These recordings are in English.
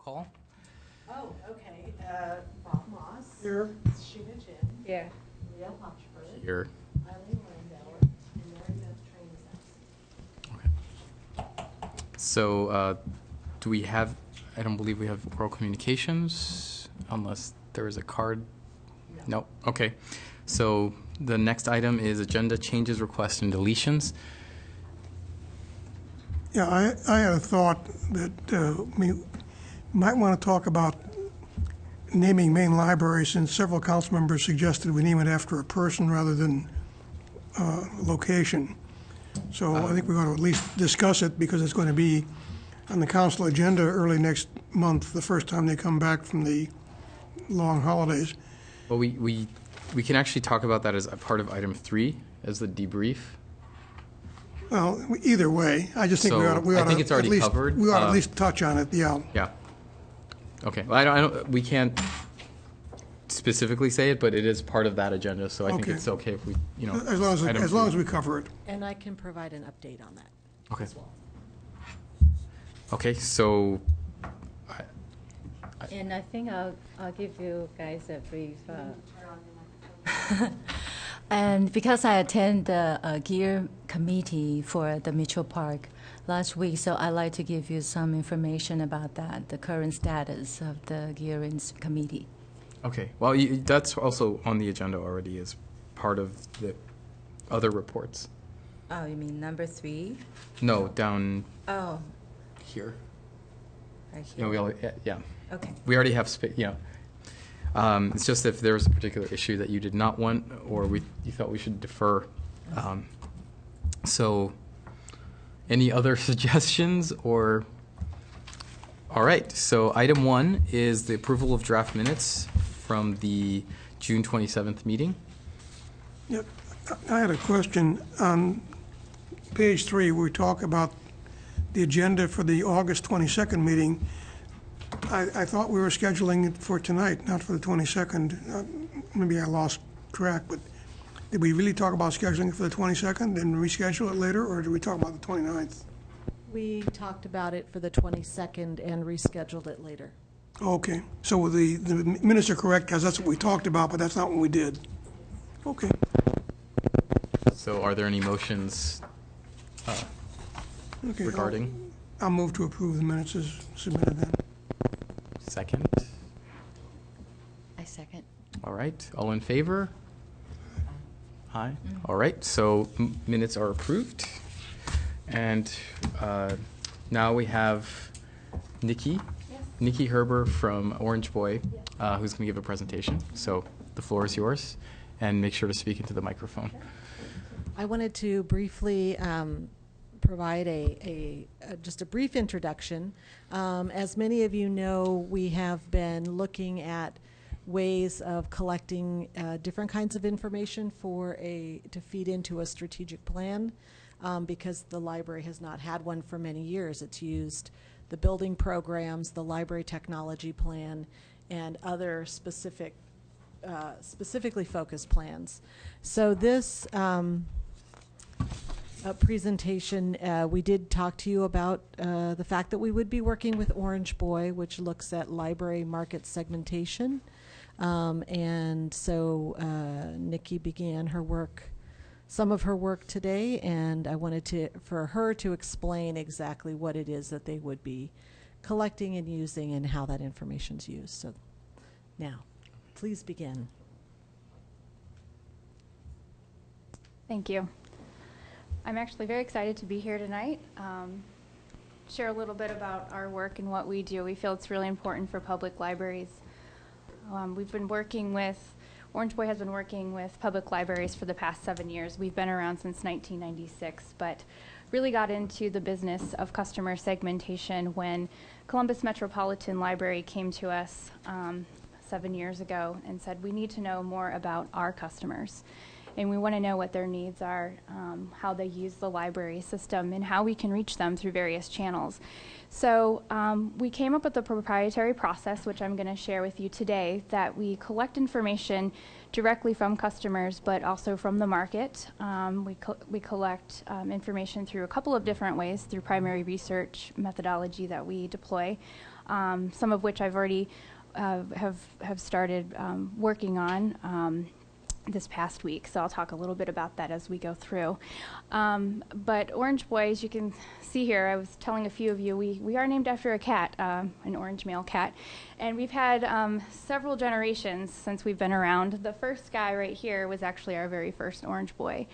call. Oh, okay. Bob Moss. Here. Sheena Jin. Here. Leah Hotchford. Here. Eileen Landauer. And Mary Beth Train is absent. Okay. So, do we have, I don't believe we have oral communications, unless there is a card. No. Okay. So the next item is agenda changes, requests, and deletions. Yeah, I had a thought that we might want to talk about naming main library, since several council members suggested we name it after a person rather than location. So I think we ought to at least discuss it, because it's going to be on the council agenda early next month, the first time they come back from the long holidays. Well, we can actually talk about that as a part of item 3, as the debrief. Well, either way, I just think So, we ought I think it's already covered. We ought to at least touch on it, yeah. Yeah. Okay. Well, I don't, we can't specifically say it, but it is part of that agenda, so I think Okay. it's okay if we, you know. As long item as long 3. as we cover it. And I can provide an update on that Okay. as well. Okay, so. And I think I'll give you guys a brief. And because I attend the gear committee for the Mitchell Park last week, so I'd like to give you some information about that, the current status of the gearing committee. Okay, well, that's also on the agenda already as part of the other reports. Oh, you mean number 3? No, down Oh, here. right You here. know, yeah. Okay. We already have space, it's just if there was a particular issue that you did not want, or you thought we should defer. So, any other suggestions, or? All right, so item 1 is the approval of draft minutes from the June 27th meeting. Yep. I had a question. On page 3, we talk about the agenda for the August 22nd meeting. I thought we were scheduling it for tonight, not for the 22nd. Maybe I lost track, but did we really talk about scheduling it for the 22nd and reschedule it later, or did we talk about the 29th? We talked about it for the 22nd and rescheduled it later. Okay, so the minutes are correct, because that's what we talked about, but that's not what we did. Okay. So are there any motions Okay. regarding? I'll move to approve the minutes as submitted then. Second? I second. All right, all in favor? Aye. All right, so minutes are approved. And now we have Nikki. Yes. Nikki Herber from Orange Boy, who's going to give a presentation. So the floor is yours, and make sure to speak into the microphone. I wanted to briefly provide just a brief introduction. As many of you know, we have been looking at ways of collecting different kinds of information to feed into a strategic plan, because the library has not had one for many years. It's used the building programs, the library technology plan, and other specifically focused plans. So this presentation, we did talk to you about the fact that we would be working with Orange Boy, which looks at library market segmentation. And so Nikki began some of her work today, and I wanted for her to explain exactly what it is that they would be collecting and using and how that information is used. So now, please begin. Thank you. I'm actually very excited to be here tonight, share a little bit about our work and what we do. We feel it's really important for public libraries. We've been working with, Orange Boy has been working with public libraries for the past 7 years. We've been around since 1996, but really got into the business of customer segmentation when Columbus Metropolitan Library came to us 7 years ago and said, we need to know more about our customers. and we want to know what their needs are, how they use the library system, and how we can reach them through various channels. So we came up with a proprietary process, which I'm going to share with you today, that we collect information directly from customers, but also from the market. We collect information through a couple of different ways, through primary research methodology that we deploy, some of which I've already have started working on this past week, so I'll talk a little bit about that as we go through. But Orange Boy, as you can see here, I was telling a few of you, we are named after a cat, an orange male cat, and we've had several generations since we've been around. The first guy right here was actually our very first Orange Boy.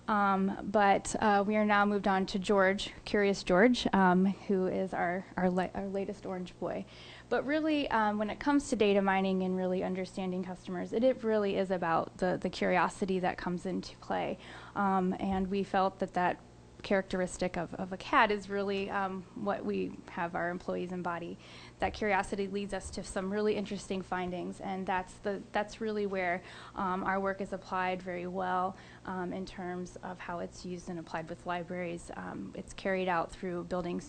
But we are now moved on to George, Curious George, who is our latest Orange Boy. But really, when it comes to data mining and really understanding customers, it really is about the curiosity that comes into play. And we felt that characteristic of a cat is really what we have our employees embody. That curiosity leads us to some really interesting findings, and that's really where our work is applied very well in terms of how it's used and applied with libraries. It's carried out through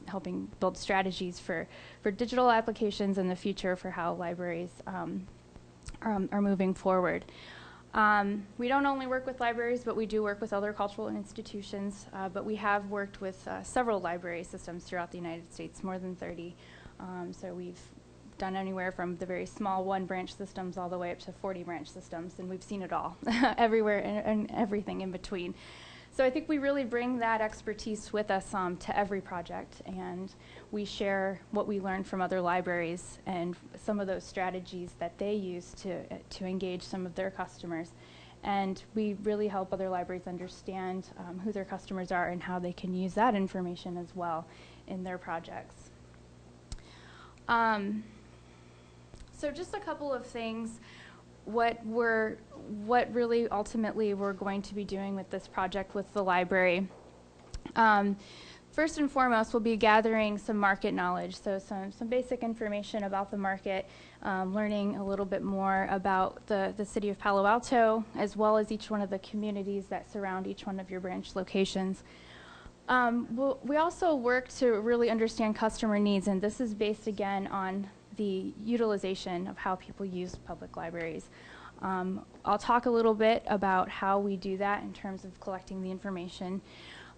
helping build strategies for digital applications in the future for how libraries are moving forward. We don't only work with libraries, but we do work with other cultural institutions. But we have worked with several library systems throughout the United States, more than 30. So we've done anywhere from the very small one-branch systems all the way up to 40-branch systems, and we've seen it all, everywhere and everything in between. So I think we really bring that expertise with us to every project, and we share what we learn from other libraries and some of those strategies that they use to engage some of their customers. And we really help other libraries understand who their customers are and how they can use that information as well in their projects. So just a couple of things. What really ultimately we're going to be doing with this project with the library. First and foremost, we'll be gathering some market knowledge, so some basic information about the market, learning a little bit more about the city of Palo Alto, as well as each one of the communities that surround each one of your branch locations. We also work to really understand customer needs, and this is based again on the utilization of how people use public libraries. I'll talk a little bit about how we do that in terms of collecting the information.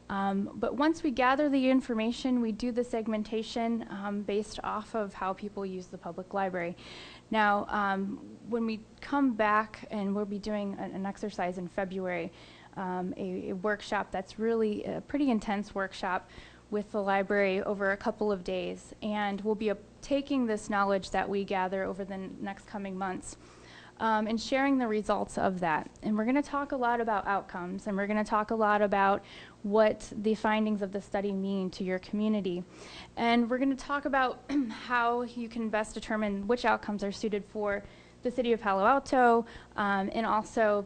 But once we gather the information, we do the segmentation based off of how people use the public library. Now, when we come back, and we'll be doing an exercise in February, a workshop that's really a pretty intense workshop with the library over a couple of days, and we'll be taking this knowledge that we gather over the next coming months and sharing the results of that. And we're going to talk a lot about outcomes, and we're going to talk a lot about what the findings of the study mean to your community. And we're going to talk about how you can best determine which outcomes are suited for the city of Palo Alto, and also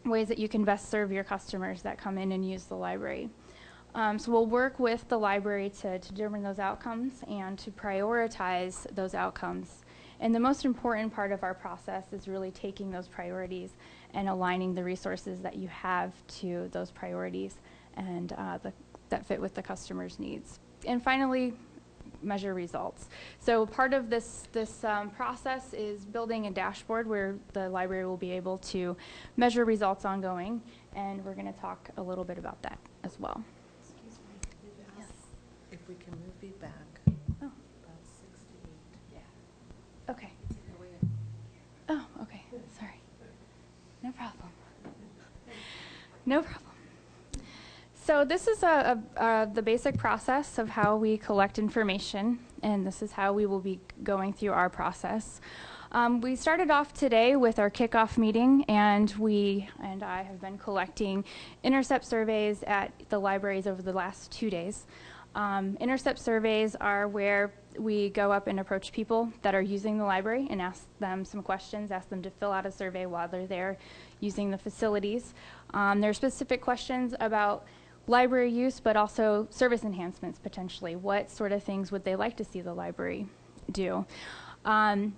ways that you can best serve your customers that come in and use the library. So we'll work with the library to determine those outcomes and to prioritize those outcomes. And the most important part of our process is really taking those priorities and aligning the resources that you have to those priorities and that fit with the customer's needs. And finally, measure results. So part of this process is building a dashboard where the library will be able to measure results ongoing, and we're going to talk a little bit about that as well. If we can move you back. Oh. About 6 to 8. Yeah. Okay. Oh, okay. Sorry. No problem. No problem. So this is the basic process of how we collect information, and this is how we will be going through our process. We started off today with our kickoff meeting, and I have been collecting intercept surveys at the libraries over the last 2 days. Intercept surveys are where we go up and approach people that are using the library and ask them some questions, ask them to fill out a survey while they're there using the facilities. There are specific questions about library use, but also service enhancements potentially. What sort of things would they like to see the library do? So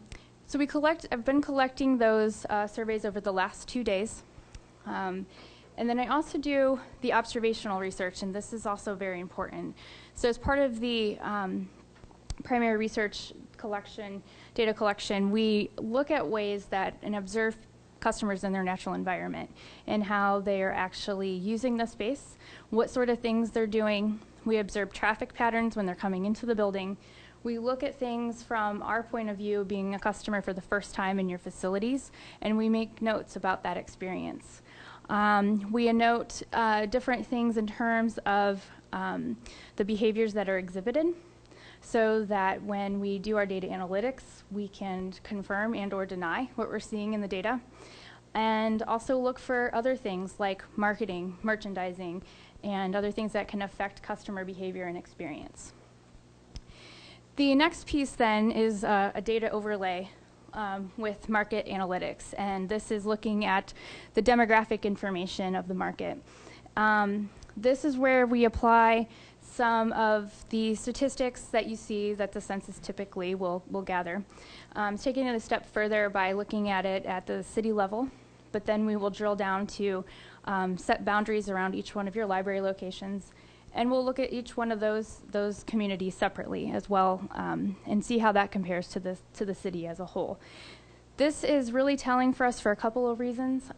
I've been collecting those surveys over the last 2 days. And then I also do the observational research, and this is also very important. So as part of the primary research collection, data collection, we look at ways that and observe customers in their natural environment and how they are actually using the space, what sort of things they're doing. We observe traffic patterns when they're coming into the building. We look at things from our point of view, being a customer for the first time in your facilities, and we make notes about that experience. We note different things in terms of the behaviors that are exhibited, so that when we do our data analytics, we can confirm and or deny what we're seeing in the data. And also look for other things like marketing, merchandising, and other things that can affect customer behavior and experience. The next piece then is a data overlay with market analytics, and this is looking at the demographic information of the market. This is where we apply some of the statistics that you see that the census typically will gather. Taking it a step further by looking at it at the city level, but then we will drill down to set boundaries around each one of your library locations, and we'll look at each one of those communities separately as well, and see how that compares to the city as a whole. This is really telling for us for a couple of reasons.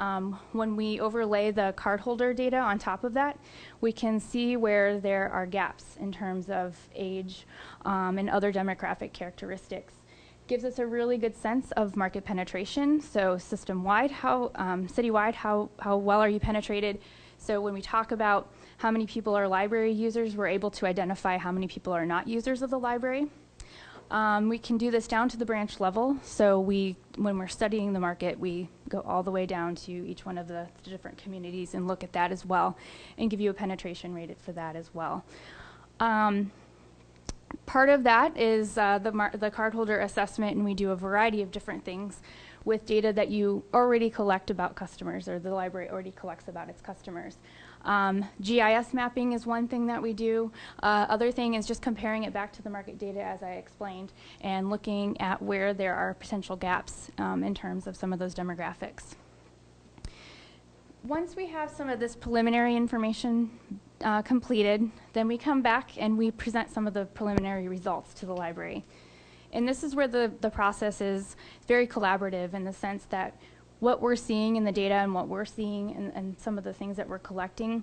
When we overlay the cardholder data on top of that, we can see where there are gaps in terms of age and other demographic characteristics. Gives us a really good sense of market penetration. So system-wide, citywide, how well are you penetrated? So when we talk about how many people are library users, we're able to identify how many people are not users of the library. We can do this down to the branch level. So when we're studying the market, we go all the way down to each one of the different communities and look at that as well and give you a penetration rate for that as well. Part of that is the cardholder assessment, and we do a variety of different things with data that you already collect about customers, or the library already collects about its customers. GIS mapping is one thing that we do. Other thing is just comparing it back to the market data, as I explained, and looking at where there are potential gaps in terms of some of those demographics. Once we have some of this preliminary information completed, then we come back and we present some of the preliminary results to the library. And this is where the process is very collaborative, in the sense that what we're seeing in the data and what we're seeing and some of the things that we're collecting,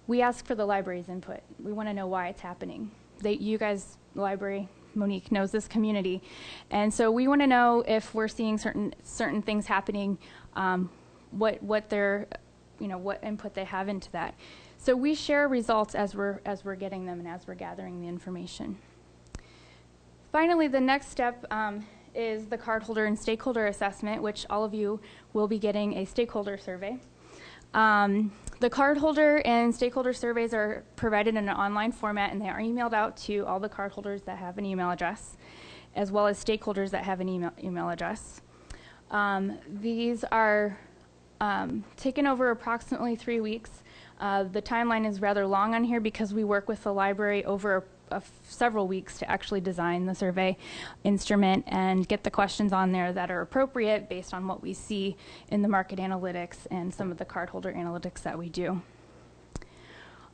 we ask for the library's input. We want to know why it's happening. You guys, the library, Monique knows this community, and so we want to know if we're seeing certain things happening, what input they have into that. So we share results as we're getting them and as we're gathering the information. Finally, the next step is the cardholder and stakeholder assessment, which all of you will be getting a stakeholder survey. The cardholder and stakeholder surveys are provided in an online format, and they are emailed out to all the cardholders that have an email address, as well as stakeholders that have an email address. These are taken over approximately 3 weeks. The timeline is rather long on here because we work with the library over several weeks to actually design the survey instrument and get the questions on there that are appropriate based on what we see in the market analytics and some of the cardholder analytics that we do.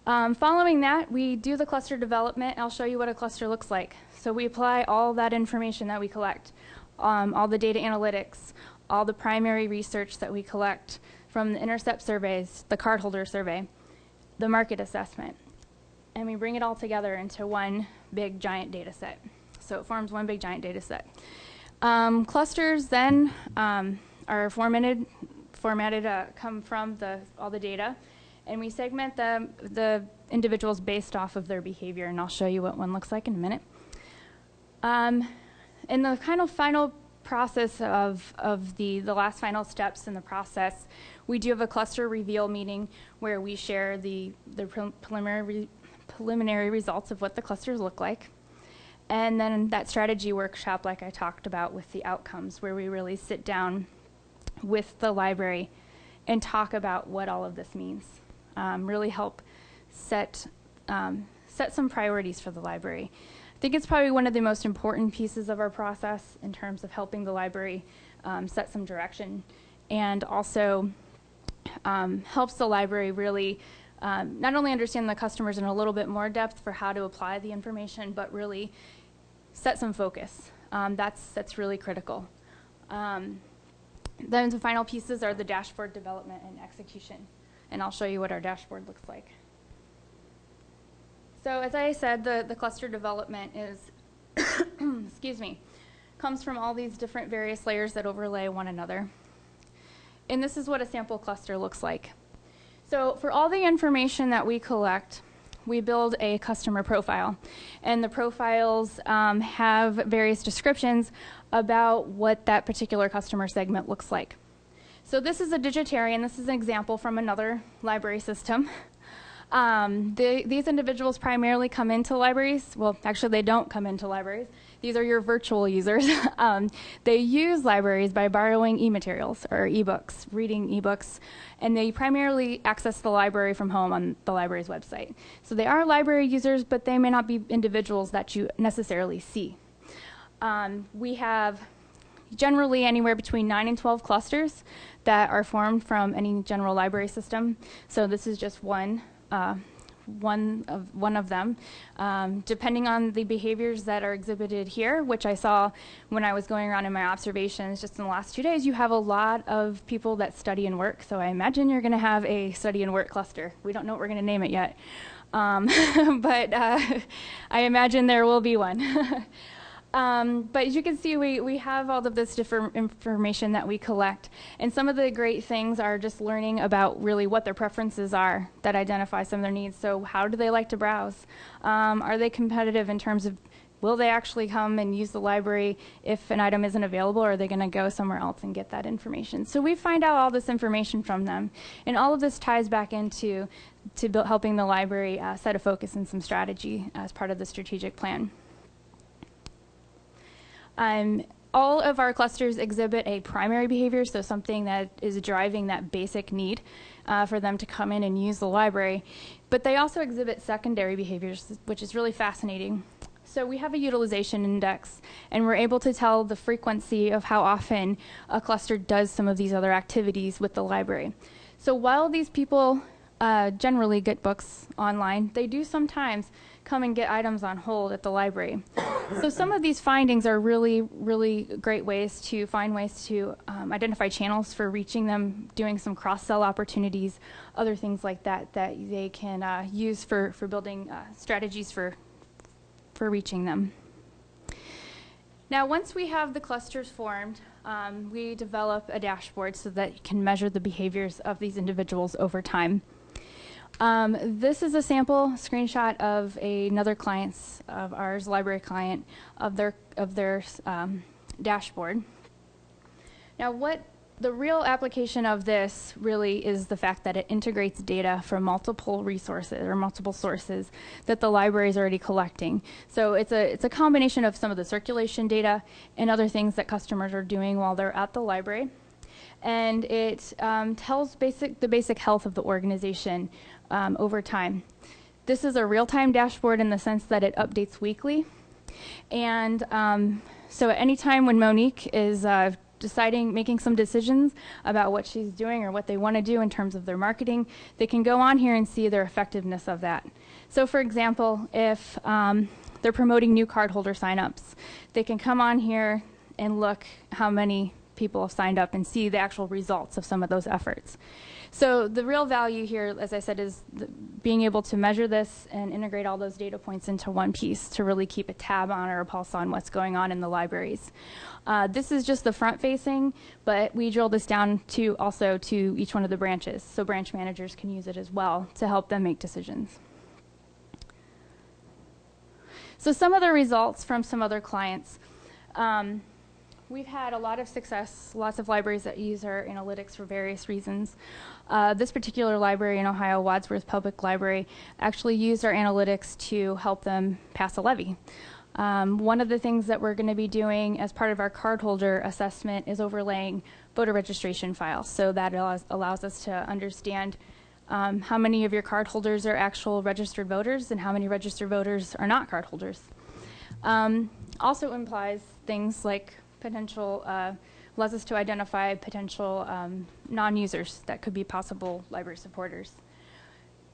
Following that, we do the cluster development. I'll show you what a cluster looks like. So we apply all that information that we collect, all the data analytics, all the primary research that we collect from the intercept surveys, the cardholder survey, the market assessment, and we bring it all together into one big giant data set. So it forms one big giant data set. Clusters then are formatted come from all the data, and we segment the individuals based off of their behavior, and I'll show you what one looks like in a minute. In the kind of final process of the last final steps in the process, we do have a cluster reveal meeting where we share the preliminary results of what the clusters look like. And then that strategy workshop, like I talked about, with the outcomes, where we really sit down with the library and talk about what all of this means. Really help set some priorities for the library. I think it's probably one of the most important pieces of our process in terms of helping the library set some direction, and also helps the library really not only understand the customers in a little bit more depth for how to apply the information, but really set some focus. That's really critical. Then the final pieces are the dashboard development and execution. And I'll show you what our dashboard looks like. So as I said, the cluster development is, excuse me, comes from all these different various layers that overlay one another. And this is what a sample cluster looks like. So for all the information that we collect, we build a customer profile. And the profiles have various descriptions about what that particular customer segment looks like. So this is a digitarian. This is an example from another library system. These individuals primarily come into libraries. Well, actually, they don't come into libraries. These are your virtual users. They use libraries by borrowing e-materials or e-books, reading e-books, and they primarily access the library from home on the library's website. So they are library users, but they may not be individuals that you necessarily see. We have generally anywhere between 9 and 12 clusters that are formed from any general library system. So this is just one of them. Depending on the behaviors that are exhibited here, which I saw when I was going around in my observations just in the last 2 days, you have a lot of people that study and work. So I imagine you're going to have a study and work cluster. We don't know what we're going to name it yet. But I imagine there will be one. But as you can see, we have all of this different information that we collect. And some of the great things are just learning about really what their preferences are that identify some of their needs. So how do they like to browse? Are they competitive in terms of will they actually come and use the library if an item isn't available, or are they going to go somewhere else and get that information? So we find out all this information from them. And all of this ties back into helping the library set a focus and some strategy as part of the strategic plan. All of our clusters exhibit a primary behavior, so something that is driving that basic need for them to come in and use the library. But they also exhibit secondary behaviors, which is really fascinating. So we have a utilization index, and we're able to tell the frequency of how often a cluster does some of these other activities with the library. So while these people generally get books online, they do sometimes come and get items on hold at the library. So some of these findings are really, really great ways to find ways to identify channels for reaching them, doing some cross-sell opportunities, other things like that that they can use for building strategies for reaching them. Now, once we have the clusters formed, we develop a dashboard so that you can measure the behaviors of these individuals over time. This is a sample screenshot of another client's, of ours, library client, of their dashboard. Now, what the real application of this really is the fact that it integrates data from multiple resources or multiple sources that the library is already collecting. So it's a combination of some of the circulation data and other things that customers are doing while they're at the library. And it tells the basic health of the organization over time. This is a real-time dashboard in the sense that it updates weekly. And so at any time when Monique is making some decisions about what she's doing or what they want to do in terms of their marketing, they can go on here and see their effectiveness of that. So for example, if they're promoting new cardholder signups, they can come on here and look how many people have signed up and see the actual results of some of those efforts. So the real value here, as I said, is being able to measure this and integrate all those data points into one piece to really keep a tab on or a pulse on what's going on in the libraries. This is just the front facing, but we drill this down also to each one of the branches, so branch managers can use it as well to help them make decisions. So some of the results from some other clients. We've had a lot of success, lots of libraries that use our analytics for various reasons. This particular library in Ohio, Wadsworth Public Library, actually used our analytics to help them pass a levy. One of the things that we're going to be doing as part of our cardholder assessment is overlaying voter registration files. So that allows us to understand how many of your cardholders are actual registered voters and how many registered voters are not cardholders. Also implies things like potential allows us to identify potential non-users that could be possible library supporters.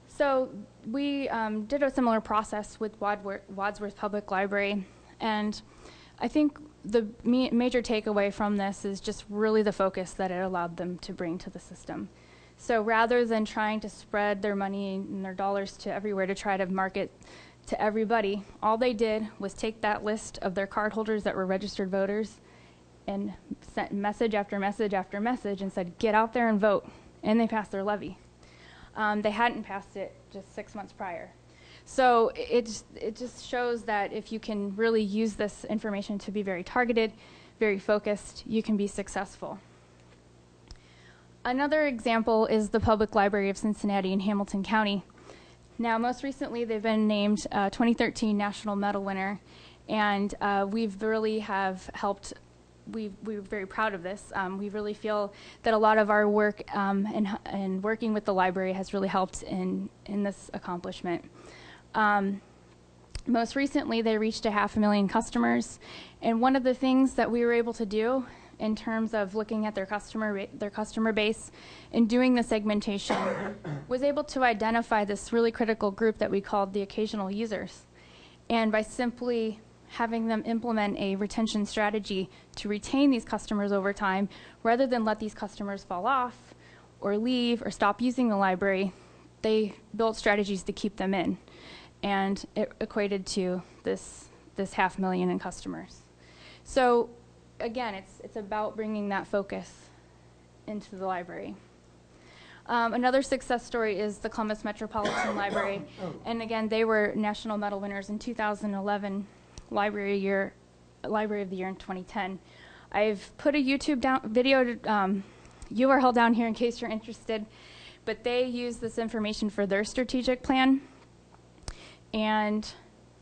So we did a similar process with Wadsworth Public Library, and I think the major takeaway from this is just really the focus that it allowed them to bring to the system. So rather than trying to spread their money and their dollars to everywhere to try to market to everybody, all they did was take that list of their cardholders that were registered voters and sent message after message after message and said, get out there and vote. And they passed their levy. They hadn't passed it just 6 months prior. So it just shows that if you can really use this information to be very targeted, very focused, you can be successful. Another example is the Public Library of Cincinnati in Hamilton County. Now, most recently, they've been named 2013 National Medal winner, and we've really have helped. We're very proud of this. We really feel that a lot of our work and working with the library has really helped in this accomplishment. Most recently, they reached 500,000 customers, and one of the things that we were able to do in terms of looking at their customer base and doing the segmentation was able to identify this really critical group that we called the occasional users. And by simply having them implement a retention strategy to retain these customers over time, rather than let these customers fall off or leave or stop using the library, they built strategies to keep them in. And it equated to this 500,000 in customers. So again, it's about bringing that focus into the library. Another success story is the Columbus Metropolitan Library. And again, they were National Medal winners in 2011, Library of the Year in 2010. I've put a YouTube video URL down here in case you're interested, but they use this information for their strategic plan. And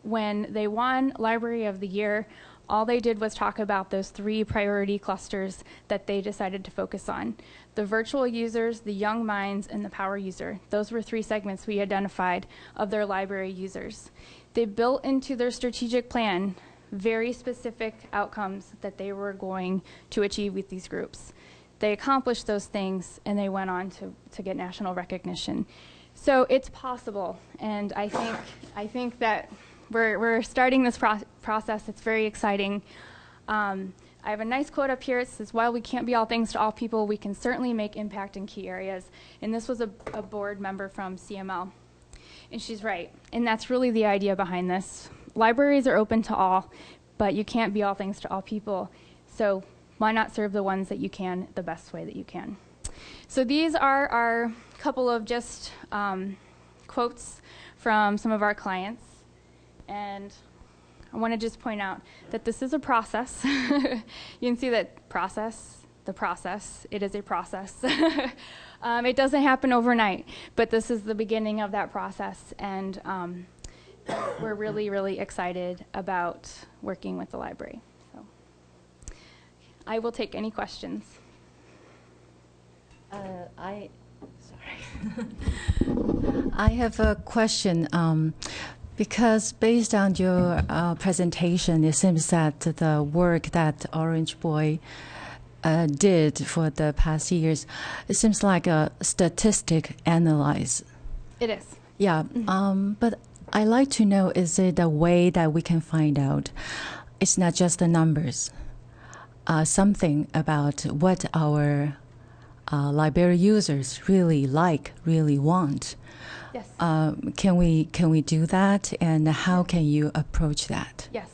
when they won Library of the Year, all they did was talk about those 3 priority clusters that they decided to focus on. The virtual users, the young minds, and the power user. Those were 3 segments we identified of their library users. They built into their strategic plan very specific outcomes that they were going to achieve with these groups. They accomplished those things, and they went on to get national recognition. So it's possible, and I think that we're starting this process. It's very exciting. I have a nice quote up here. It says, while we can't be all things to all people, we can certainly make impact in key areas. And this was a board member from CML. And she's right. And that's really the idea behind this. Libraries are open to all, but you can't be all things to all people. So why not serve the ones that you can the best way that you can? So these are our couple of just quotes from some of our clients. And I want to just point out that this is a process. You can see that the process, it is a process. It doesn't happen overnight, but this is the beginning of that process. And we're really, really excited about working with the library. So I will take any questions. I have a question. Because based on your presentation, it seems that the work that Orange Boy did for the past years, it seems like a statistic analyze. It is. Yeah, but I like to know, is it a way that we can find out it's not just the numbers, something about what our library users really like, really want? Yes. Can we do that, and how can you approach that? Yes.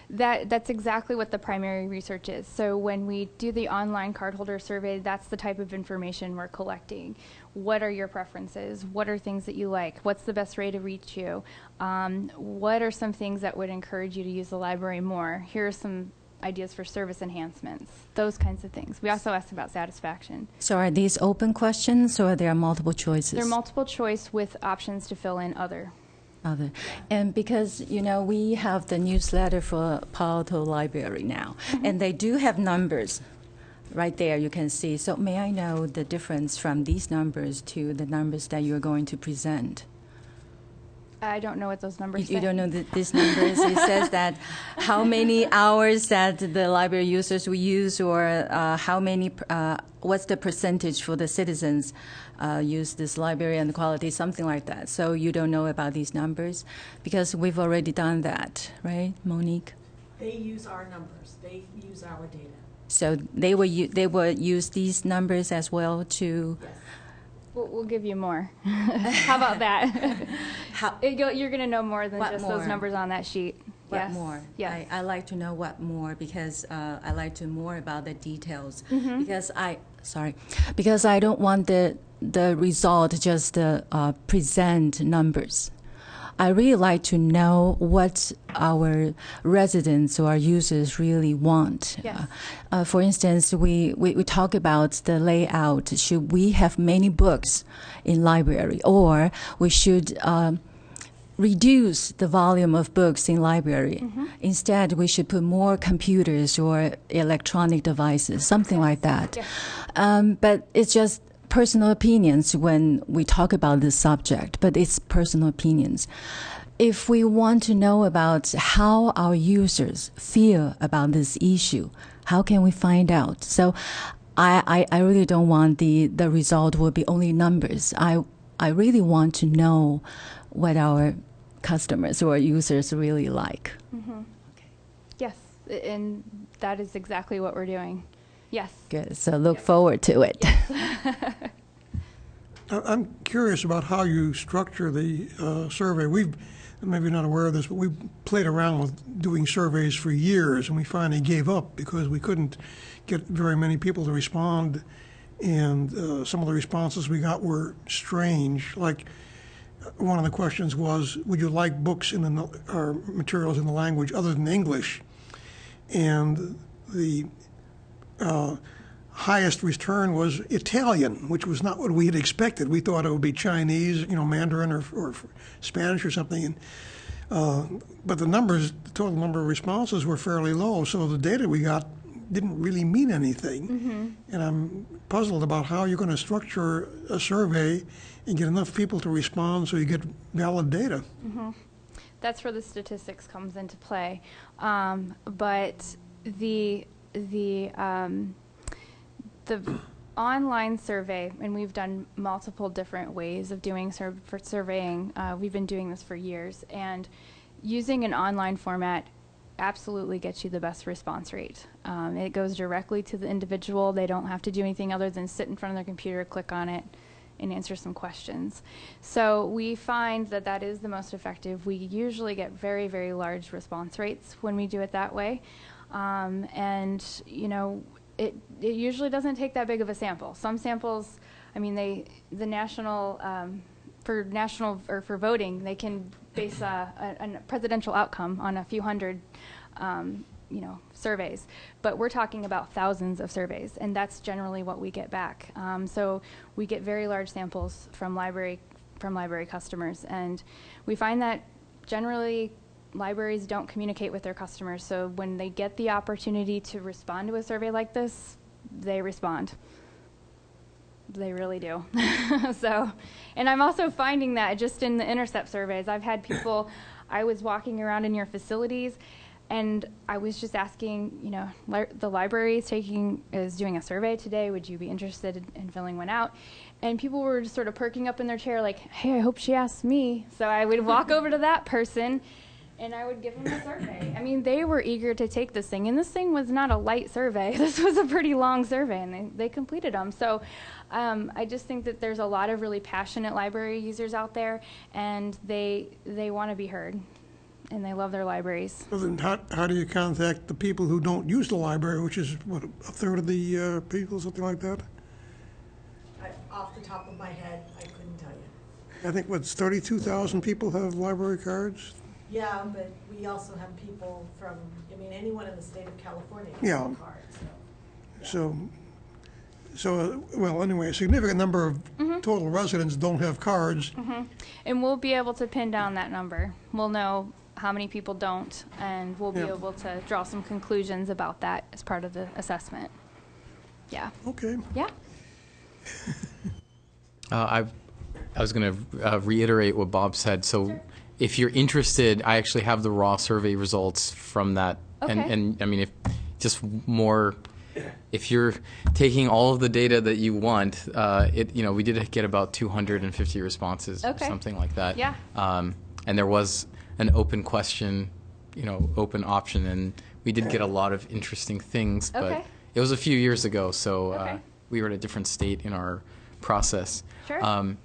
That's exactly what the primary research is. So when we do the online cardholder survey, that's the type of information we're collecting. What are your preferences? What are things that you like? What's the best way to reach you? What are some things that would encourage you to use the library more? Here are some ideas for service enhancements, those kinds of things. We also asked about satisfaction. So are these open questions, or are there multiple choices? They're multiple choice with options to fill in other. And because, we have the newsletter for Palo Library now, and they do have numbers right there, you can see. So may I know the difference from these numbers to the numbers that you're going to present? I don't know what those numbers say. You don't know these numbers. It says that how many hours that the library users will use, or how many, what's the percentage for the citizens use this library and the quality, something like that. So you don't know about these numbers because we've already done that, right, Monique? They use our numbers. They use our data. So they will use these numbers as well to. Yes. We'll give you more. How about that? You're going to know more than just those numbers on that sheet. What Yes. more? Yes. I like to know what more because I like to more about the details. Because I don't want the result just present numbers. I really like to know what our residents or our users really want. Yes. For instance, we talk about the layout. Should we have many books in library, or we should reduce the volume of books in library? Instead, we should put more computers or electronic devices, something like that. Yes. But it's just personal opinions when we talk about this subject, but it's personal opinions. If we want to know about how our users feel about this issue, how can we find out? So I really don't want the result will be only numbers. I really want to know what our customers or users really like. Yes, and that is exactly what we're doing. Yes. Good. So look forward to it. I'm curious about how you structure the survey. We've, maybe you're not aware of this, but we played around with doing surveys for years, and we finally gave up because we couldn't get very many people to respond, and some of the responses we got were strange. Like, one of the questions was, would you like books or materials in the language other than English? And the highest return was Italian, which was not what we had expected. We thought it would be Chinese, Mandarin or Spanish or something. But the total number of responses were fairly low, so the data we got didn't really mean anything. And I'm puzzled about how you're going to structure a survey and get enough people to respond so you get valid data. That's where the statistics comes into play. But the online survey, and we've done multiple different ways of doing surveying. We've been doing this for years, and using an online format absolutely gets you the best response rate. It goes directly to the individual. They don't have to do anything other than sit in front of their computer, click on it, and answer some questions. So we find that that is the most effective. We usually get very, very large response rates when we do it that way. And it usually doesn't take that big of a sample. Some samples, for voting, they can base a presidential outcome on a few hundred surveys, but we're talking about thousands of surveys, and that's generally what we get back. So we get very large samples from library customers, and we find that generally libraries don't communicate with their customers. So when they get the opportunity to respond to a survey like this, they respond. They really do. And I'm also finding that just in the intercept surveys. I've had people, I was walking around in your facilities, and I was just asking, the library is doing a survey today. Would you be interested in filling one out? And people were just sort of perking up in their chair like, hey, I hope she asks me. So I would walk over to that person, and I would give them a survey. They were eager to take this thing, and this thing was not a light survey. This was a pretty long survey, and they completed them. So I just think that there's a lot of really passionate library users out there, and they want to be heard, and they love their libraries. Well, then how do you contact the people who don't use the library, which is, what, a third of the people, something like that? Off the top of my head, I couldn't tell you. I think, 32,000 people have library cards? Yeah, but we also have people from, anyone in the state of California can Yeah. have a card. So, So, anyway, a significant number of total residents don't have cards. And we'll be able to pin down that number. We'll know how many people don't, and we'll be Yeah. able to draw some conclusions about that as part of the assessment. Yeah. Okay. Yeah. I was going to reiterate what Bob said. So if you're interested, I actually have the raw survey results from that. Okay. And I mean, if just more, if you're taking all of the data that you want, we did get about 250 responses or Okay. something like that. Yeah. And there was an open question, open option, and we did get a lot of interesting things, but Okay. it was a few years ago, so Okay. we were at a different state in our process. Sure.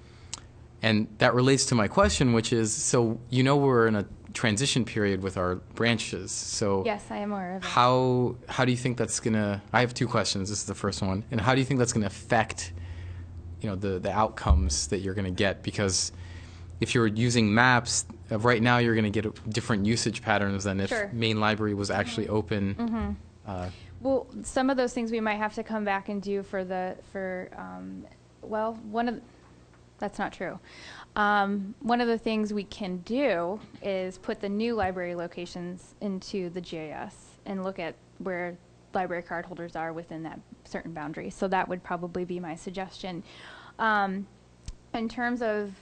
And that relates to my question, which is, so we're in a transition period with our branches. So Yes, I am aware of it. how do you think that's gonna? I have two questions. This is the first one, and how do you think that's gonna affect, the outcomes that you're gonna get? Because if you're using maps right now, you're gonna get different usage patterns than if Sure. main library was actually open. Well, some of those things we might have to come back and do that's not true. One of the things we can do is put the new library locations into the GIS and look at where library card holders are within that certain boundary. So that would probably be my suggestion. In terms of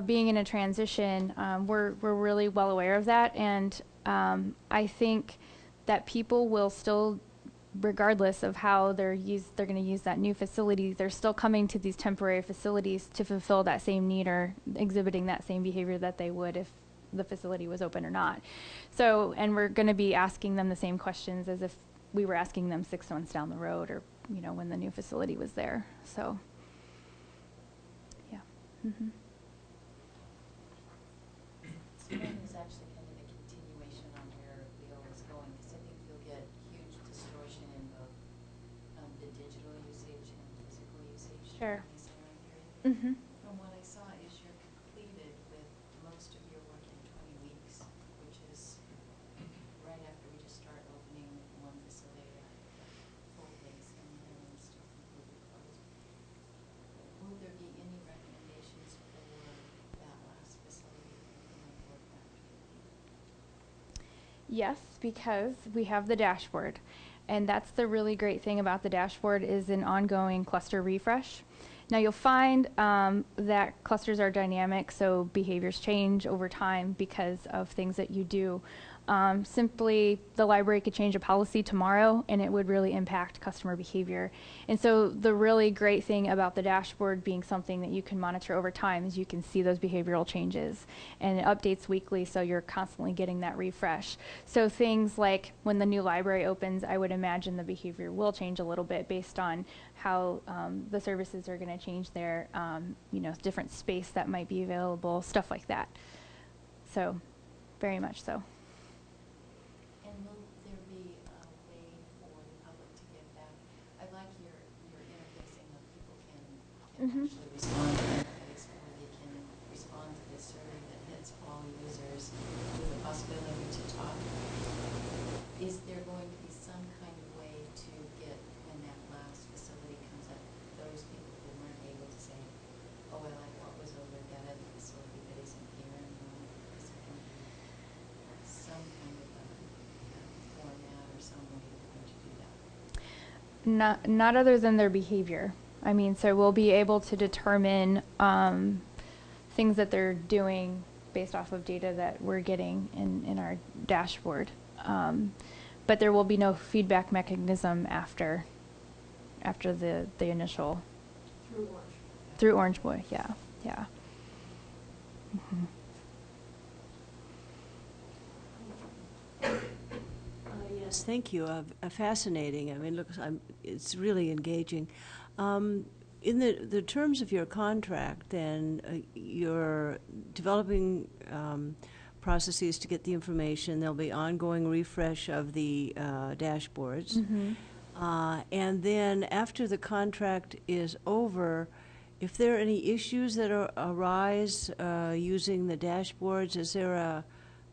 being in a transition, we're really well aware of that, and I think that people will still, regardless of how they're going to use that new facility, they're still coming to these temporary facilities to fulfill that same need or exhibiting that same behavior that they would if the facility was open or not. So, and we're going to be asking them the same questions as if we were asking them 6 months down the road, or when the new facility was there. So, yeah. Mm-hmm. So mine is actually kind of a continuation on where Leo was going, because I think you'll get huge distortion in both the digital usage and physical usage Sure. during this interim period. Mm-hmm. From what I saw is you're completed with most of your work in 20 weeks, which is right after we just start opening one facility at full pace, and the other one's still completely closed. Will there be any recommendations for that last facility that you might work back to? Yes, because we have the dashboard. And that's the really great thing about the dashboard is an ongoing cluster refresh. Now you'll find that clusters are dynamic, so behaviors change over time because of things that you do. Simply, the library could change a policy tomorrow and it would really impact customer behavior. And so the really great thing about the dashboard being something that you can monitor over time is you can see those behavioral changes. And it updates weekly, so you're constantly getting that refresh. So things like when the new library opens, I would imagine the behavior will change a little bit based on how the services are going to change there, different space that might be available, stuff like that. So, very much so. And will there be a way for the public to get back? I like your interfacing of people can Mhm. actually respond to the interface, or they can respond to this survey that hits all users with the possibility to talk. Is there going to be some kind of way to get, when that last facility comes up, those people who weren't able to say, oh, I like what was over at that other facility that isn't here anymore? Is there going to be some kind of a format or some way that we're going to do that? Not other than their behavior. I mean, so we'll be able to determine things that they're doing based off of data that we're getting in our dashboard. But there will be no feedback mechanism after the initial. Through Orange Boy, yeah. Mm-hmm. Yes, thank you. Fascinating. I mean, look, it's really engaging. In the terms of your contract, then you're developing processes to get the information. There'll be ongoing refresh of the dashboards. Mm-hmm. And then after the contract is over, if there are any issues that arise using the dashboards, is there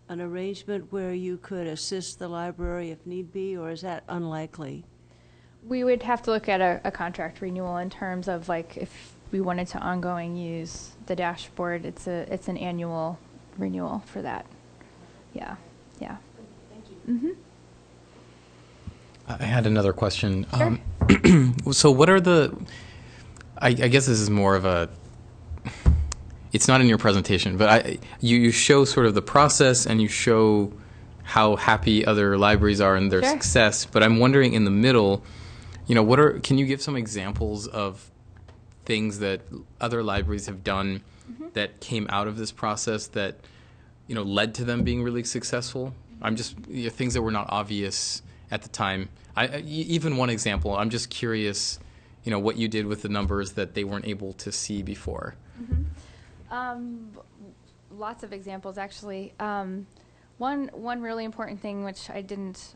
an arrangement where you could assist the library if need be, or is that unlikely? We would have to look at a contract renewal in terms of like if we wanted to ongoing use the dashboard. It's an annual renewal for that. Yeah. Thank you. Mm-hmm. I had another question. Sure. So what are the, I guess this is more of a, it's not in your presentation, but you show sort of the process and you show how happy other libraries are and their Sure. success. But I'm wondering in the middle, can you give some examples of things that other libraries have done that came out of this process that, led to them being really successful? I'm just, things that were not obvious at the time. Even one example, I'm just curious, what you did with the numbers that they weren't able to see before. Lots of examples, actually. One really important thing, which I didn't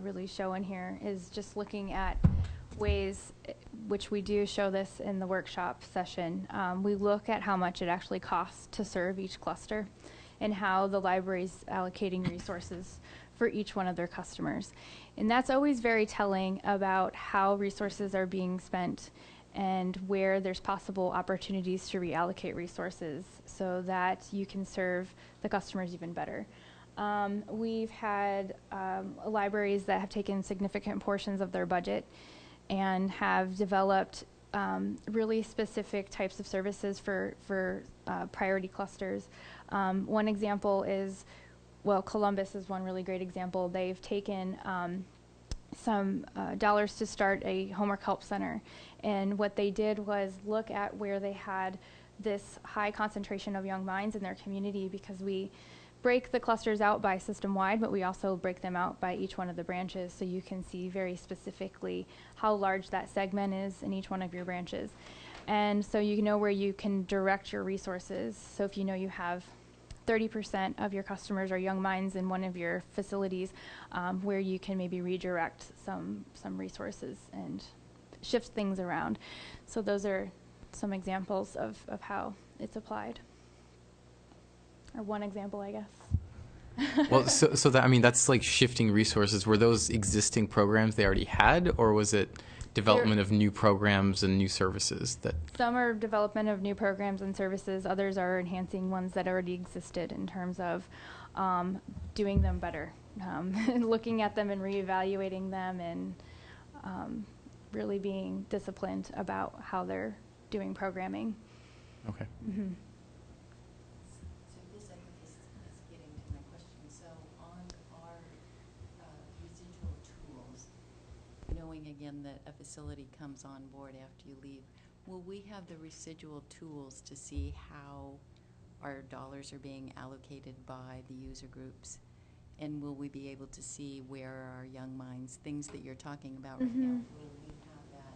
really show in here, is just looking at ways, which we do show this in the workshop session. We look at how much it actually costs to serve each cluster and how the library's allocating resources for each one of their customers. And that's always very telling about how resources are being spent and where there's possible opportunities to reallocate resources so that you can serve the customers even better. We've had libraries that have taken significant portions of their budget and have developed really specific types of services for priority clusters. One example is, Columbus is one really great example. They've taken some dollars to start a homework help center. And what they did was look at where they had this high concentration of young minds in their community, because we break the clusters out by system-wide, but we also break them out by each one of the branches, so you can see very specifically how large that segment is in each one of your branches. And so you know where you can direct your resources. So if you know you have 30% of your customers are young minds in one of your facilities, where you can maybe redirect some resources and shift things around. So those are some examples of how it's applied. Or one example, I guess. Well, so that's like shifting resources. Were those existing programs they already had, or was it development of new programs and new services that? Some are development of new programs and services. Others are enhancing ones that already existed in terms of doing them better, looking at them and reevaluating them, and really being disciplined about how they're doing programming. Okay. Mm-hmm. So this, I think, is getting to my question. So on our residual tools, knowing again that a facility comes on board after you leave, will we have the residual tools to see how our dollars are being allocated by the user groups? And will we be able to see where are our young minds, things that you're talking about right now? Will we have that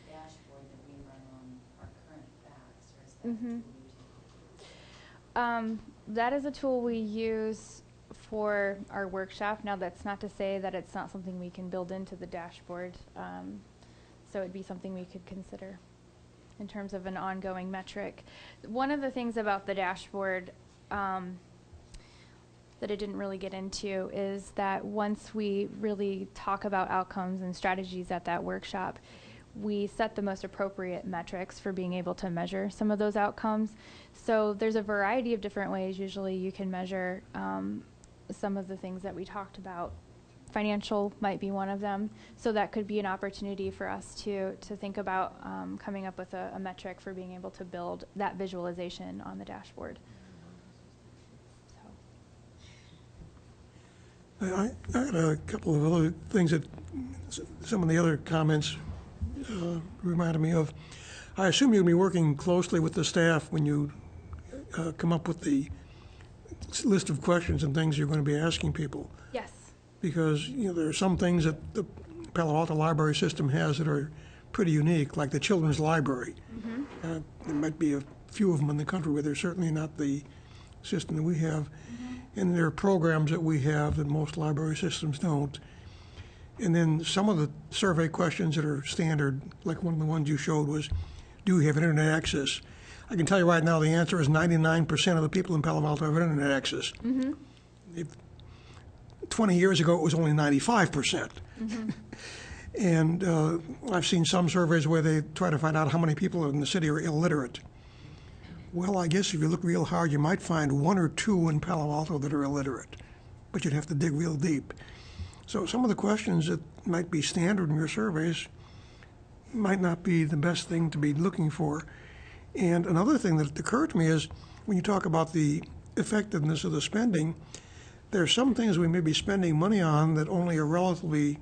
dashboard that we run on our current facts, or is that a tool you take? That is a tool we use for our workshop. Now, that's not to say that it's not something we can build into the dashboard. So it'd be something we could consider in terms of an ongoing metric. One of the things about the dashboard that I didn't really get into is that once we really talk about outcomes and strategies at that workshop, we set the most appropriate metrics for being able to measure some of those outcomes. So there's a variety of different ways usually you can measure some of the things that we talked about. Financial might be one of them. So that could be an opportunity for us to think about coming up with a metric for being able to build that visualization on the dashboard. I had a couple of other things that some of the other comments reminded me of. I assume you'll be working closely with the staff when you come up with the list of questions and things you're going to be asking people. Yes. Because there are some things that the Palo Alto library system has that are pretty unique, like the children's library. Mm-hmm. There might be a few of them in the country, but they're certainly not the system that we have. Mm-hmm. And there are programs that we have that most library systems don't. And then some of the survey questions that are standard, like one of the ones you showed was, do you have internet access? I can tell you right now the answer is 99% of the people in Palo Alto have internet access. Mm-hmm. 20 years ago, it was only 95%. Mm-hmm. And I've seen some surveys where they try to find out how many people in the city are illiterate. Well, I guess if you look real hard, you might find one or two in Palo Alto that are illiterate, but you'd have to dig real deep. So some of the questions that might be standard in your surveys might not be the best thing to be looking for. And another thing that occurred to me is when you talk about the effectiveness of the spending, there are some things we may be spending money on that only a relatively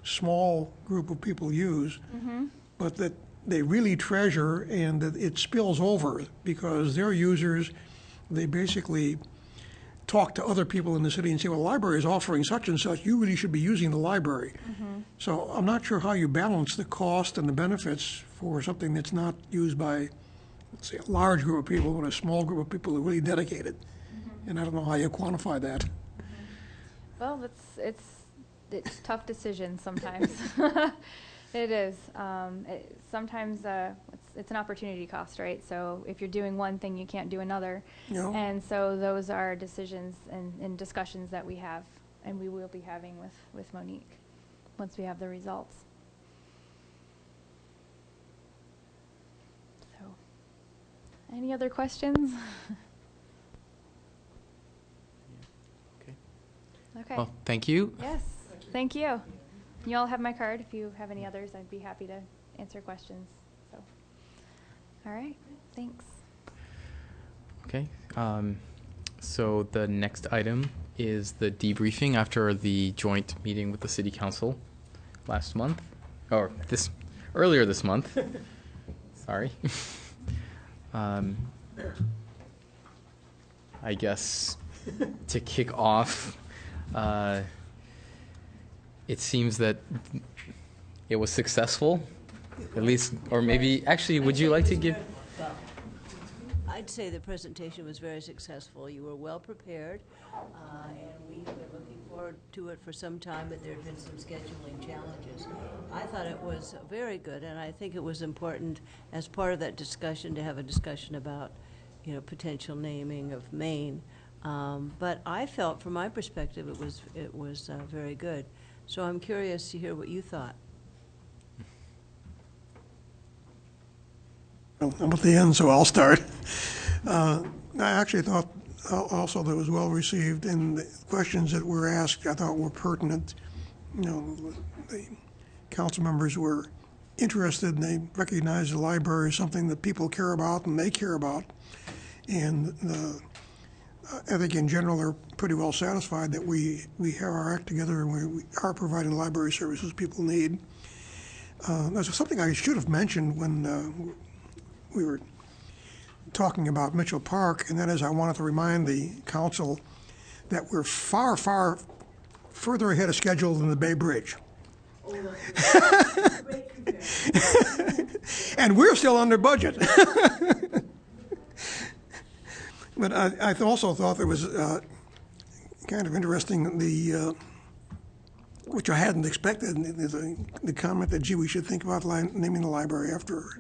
small group of people use, but that they really treasure, and that it spills over because their users, they basically talk to other people in the city and say, well, the library is offering such and such, you really should be using the library. So I'm not sure how you balance the cost and the benefits for something that's not used by, let's say, a large group of people, but a small group of people who are really dedicated. And I don't know how you quantify that. Well, it's tough decisions sometimes. It is. Sometimes it's an opportunity cost, right? So if you're doing one thing, you can't do another. Yeah. And so those are decisions and discussions that we have, and we will be having with Monique once we have the results. So, any other questions? Okay. Okay. Well, thank you. Yes, thank you. You all have my card. If you have any others, I'd be happy to answer questions. So, all right, thanks. Okay. So the next item is the debriefing after the joint meeting with the City Council last month, or earlier this month. Sorry. I guess to kick off, it seems that it was successful, at least, or maybe, actually, would you like to give? I'd say the presentation was very successful. You were well prepared, and we have been looking forward to it for some time, but there have been some scheduling challenges. I thought it was very good, and I think it was important as part of that discussion to have a discussion about, potential naming of Maine. But I felt, from my perspective, it was very good. So I'm curious to hear what you thought. I'm at the end, so I'll start. I actually thought also that it was well received, and the questions that were asked I thought were pertinent. The council members were interested, and they recognized the library as something that people care about and they care about. And I think in general they're pretty well satisfied that we have our act together and we are providing library services people need. There's something I should have mentioned when we were talking about Mitchell Park, and that is I wanted to remind the council that we're far, far further ahead of schedule than the Bay Bridge. And we're still under budget. But I also thought there was kind of interesting, which I hadn't expected, the comment that, gee, we should think about naming the library after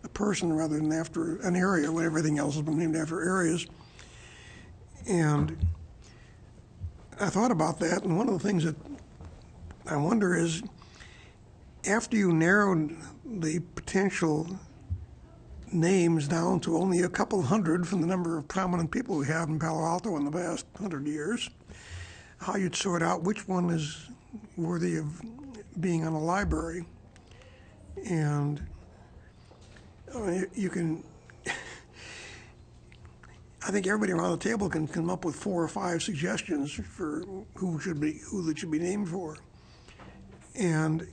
a person rather than after an area, when everything else has been named after areas. And I thought about that, and one of the things that I wonder is, after you narrowed the potential names down to only a couple hundred from the number of prominent people we have in Palo Alto in the past 100 years, how you'd sort out which one is worthy of being on a library. And you can, I think everybody around the table can come up with 4 or 5 suggestions for who that should be named for. And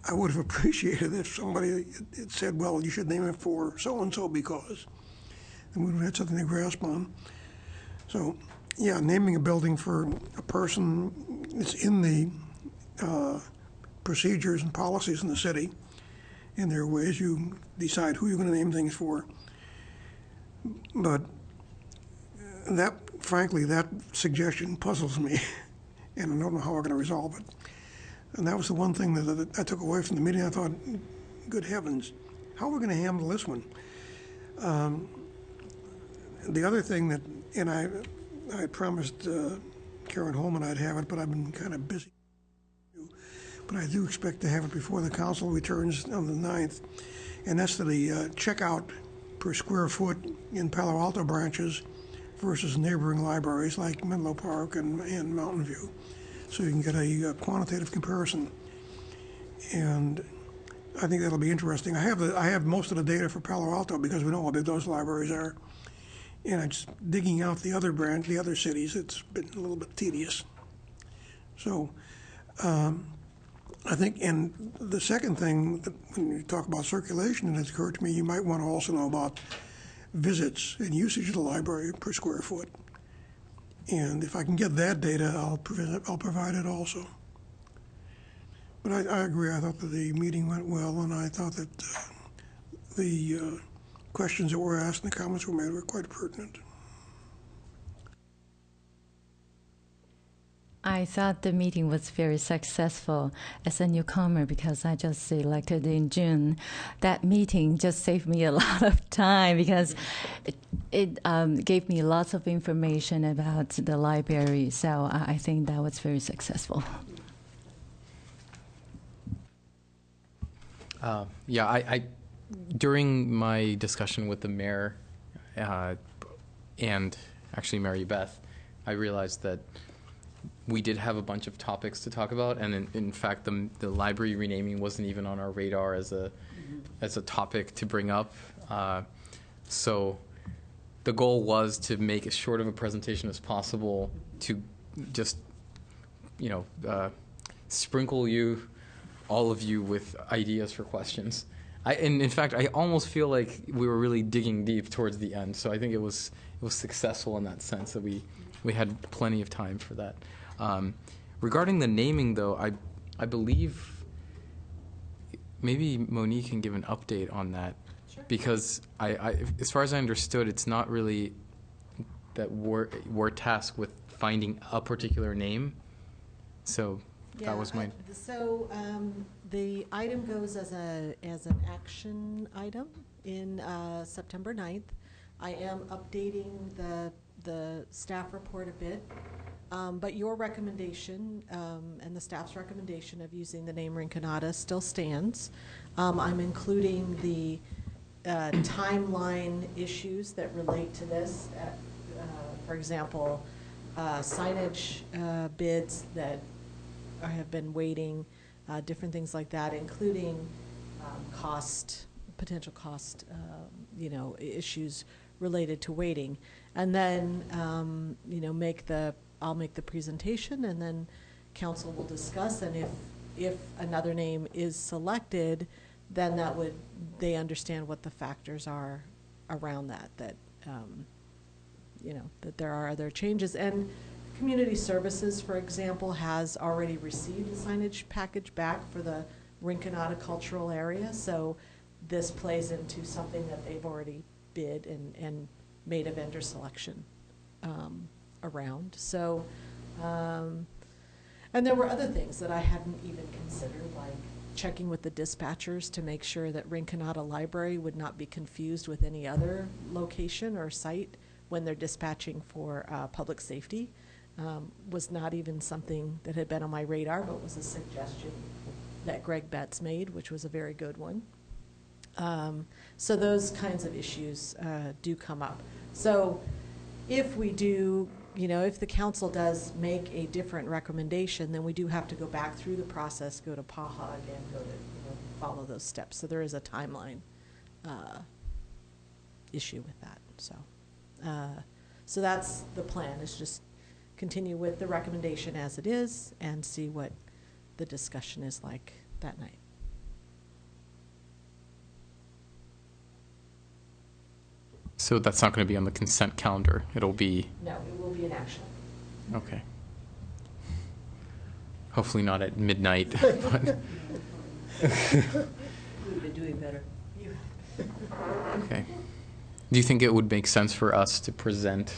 I would have appreciated if somebody had said, well, you should name it for so-and-so because, and we would have had something to grasp on. So, yeah, naming a building for a person, it's in the procedures and policies in the city, and there are ways you decide who you're going to name things for. But that, frankly, that suggestion puzzles me, and I don't know how we're going to resolve it. And that was the one thing that I took away from the meeting. I thought, good heavens, how are we going to handle this one? The other thing that, and I promised Karen Holman I'd have it, but I've been kind of busy. But I do expect to have it before the council returns on the 9th. And that's the checkout per square foot in Palo Alto branches versus neighboring libraries like Menlo Park and Mountain View. So you can get a quantitative comparison. And I think that'll be interesting. I have most of the data for Palo Alto because we know how big those libraries are. And I'm just digging out the other cities. It's been a little bit tedious. So I think, and the second thing, that when you talk about circulation, it has occurred to me, you might want to also know about visits and usage of the library per square foot. And if I can get that data, I'll provide it also. But I agree. I thought that the meeting went well, and I thought that the questions that were asked and the comments were made were quite pertinent. I thought the meeting was very successful as a newcomer because I just elected in June. That meeting just saved me a lot of time because it gave me lots of information about the library. So I think that was very successful. Yeah, I during my discussion with the mayor and actually Mary Beth, I realized that we did have a bunch of topics to talk about, and in fact, the library renaming wasn't even on our radar as a topic to bring up. So the goal was to make as short of a presentation as possible to just, sprinkle all of you with ideas for questions. And in fact, I almost feel like we were really digging deep towards the end. So I think it was successful in that sense that we had plenty of time for that. Regarding the naming, though, I believe maybe Monique can give an update on that. Sure. Because I as far as I understood, it's not really that we're tasked with finding a particular name. So yeah, that was my. The item goes as an action item in September 9th. I am updating the staff report a bit. But your recommendation and the staff's recommendation of using the name Rinconada still stands. I'm including the timeline issues that relate to this. For example, signage bids that have been waiting, different things like that, including potential cost, issues related to waiting. And then, I'll make the presentation, and then council will discuss, and if another name is selected, then they understand what the factors are around that there are other changes. And Community Services, for example, has already received a signage package back for the Rinconada cultural area, so this plays into something that they've already bid and made a vendor selection around. So, and there were other things that I hadn't even considered, like checking with the dispatchers to make sure that Rinconada Library would not be confused with any other location or site when they're dispatching for public safety. Was not even something that had been on my radar, but was a suggestion that Greg Betts made, which was a very good one. So those kinds of issues do come up. So if we do, if the council does make a different recommendation, then we do have to go back through the process, go to PAHA again, go to, follow those steps. So there is a timeline issue with that. So that's the plan, is just continue with the recommendation as it is and see what the discussion is like that night. So that's not going to be on the consent calendar. It'll be. No, it will be an action. Okay. Hopefully not at midnight. But We've been doing better. okay. Do you think it would make sense for us to present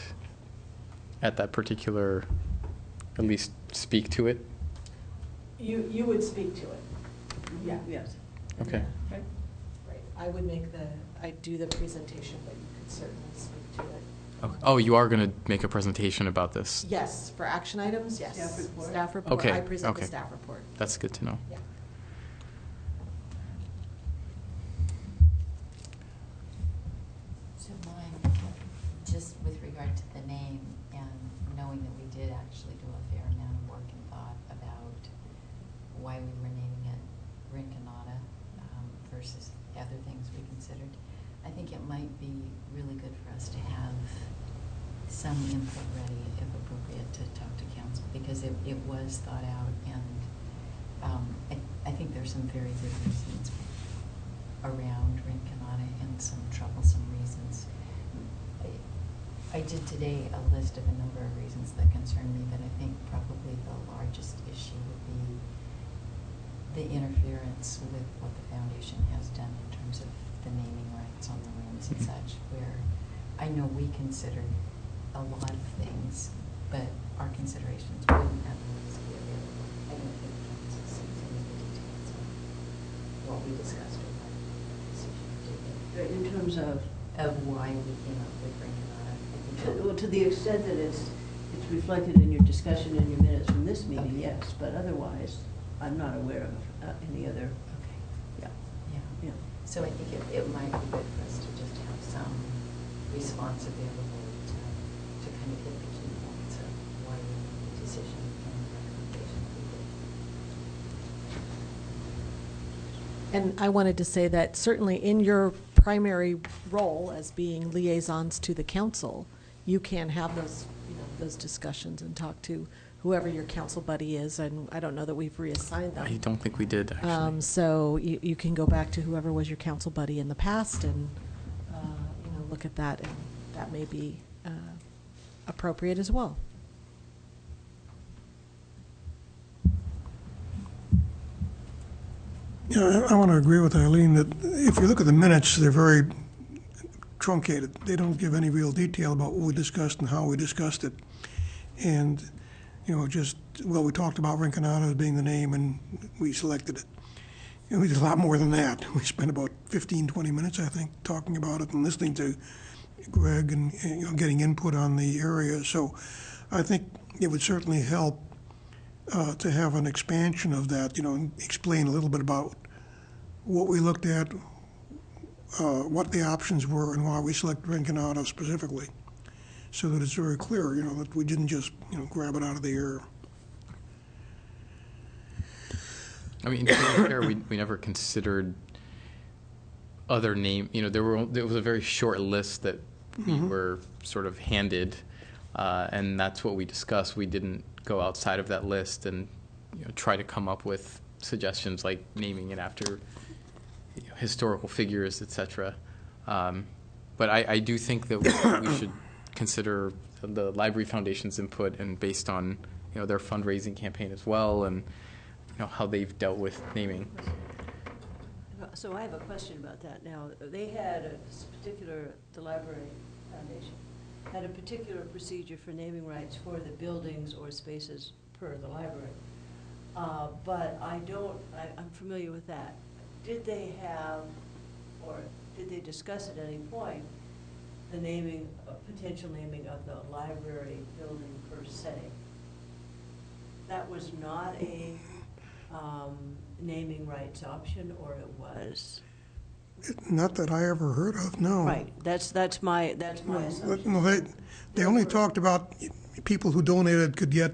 at that particular, at least speak to it? You would speak to it. Yeah. Yes. Okay. Right. I'd do the presentation, but you could certainly speak to it. Okay. Oh, you are going to make a presentation about this? Yes, for action items, yes. Staff report. Staff report. Okay. I present Okay. the staff report. That's good to know. Yeah. So mine, just with regard to the name, and knowing that we did actually do a fair amount of work and thought about why we were naming it Rinconada, versus other things we considered. I think it might be really good for us to have some input ready, if appropriate, to talk to council, because it was thought out, and I think there's some very good reasons around Rinconada and some troublesome reasons. I did today a list of a number of reasons that concern me, but I think probably the largest issue would be the interference with what the foundation has done in terms of the naming rights on the rooms and such, where I know we considered a lot of things, but our considerations wouldn't have always be available. I don't think council sees any of the details of what we discussed or what decision we did. In terms of Why we came up with Rinconada. well, to the extent that it's reflected in your discussion and your minutes from this meeting, Okay. yes, but otherwise, I'm not aware of any other. Okay. Yeah. Yeah. Yeah. So I think it might be good for us to just have some response available to kind of hit the key points of why we made the decision and the recommendation we did. And I wanted to say that certainly in your primary role as being liaisons to the council, you can have those, those discussions and talk to whoever your council buddy is, and I don't know that we've reassigned them. I don't think we did, actually. So you can go back to whoever was your council buddy in the past and, look at that, and that may be appropriate as well. Yeah, I want to agree with Eileen that if you look at the minutes, they're very truncated. They don't give any real detail about what we discussed and how we discussed it. And, we talked about Rinconada as being the name, and we selected it. We did a lot more than that. We spent about 15, 20 minutes, I think, talking about it and listening to Greg and getting input on the area. So I think it would certainly help to have an expansion of that, and explain a little bit about what we looked at, what the options were, and why we selected Rinconada specifically, so that it's very clear, that we didn't just, grab it out of the air. I mean, to be fair, we never considered other name. There was a very short list that we were sort of handed, and that's what we discussed. We didn't go outside of that list and try to come up with suggestions like naming it after historical figures, etc. But I do think that we should consider the Library Foundation's input, and based on their fundraising campaign as well, and how they've dealt with naming. So I have a question about that now. They had the Library Foundation had a particular procedure for naming rights for the buildings or spaces per the library. But I'm familiar with that. Did they have, or did they discuss at any point, the potential naming of the library building per se? That was not a naming rights option, or it was? Not that I ever heard of, no. Right, that's my assumption. No, they only talked about people who donated could get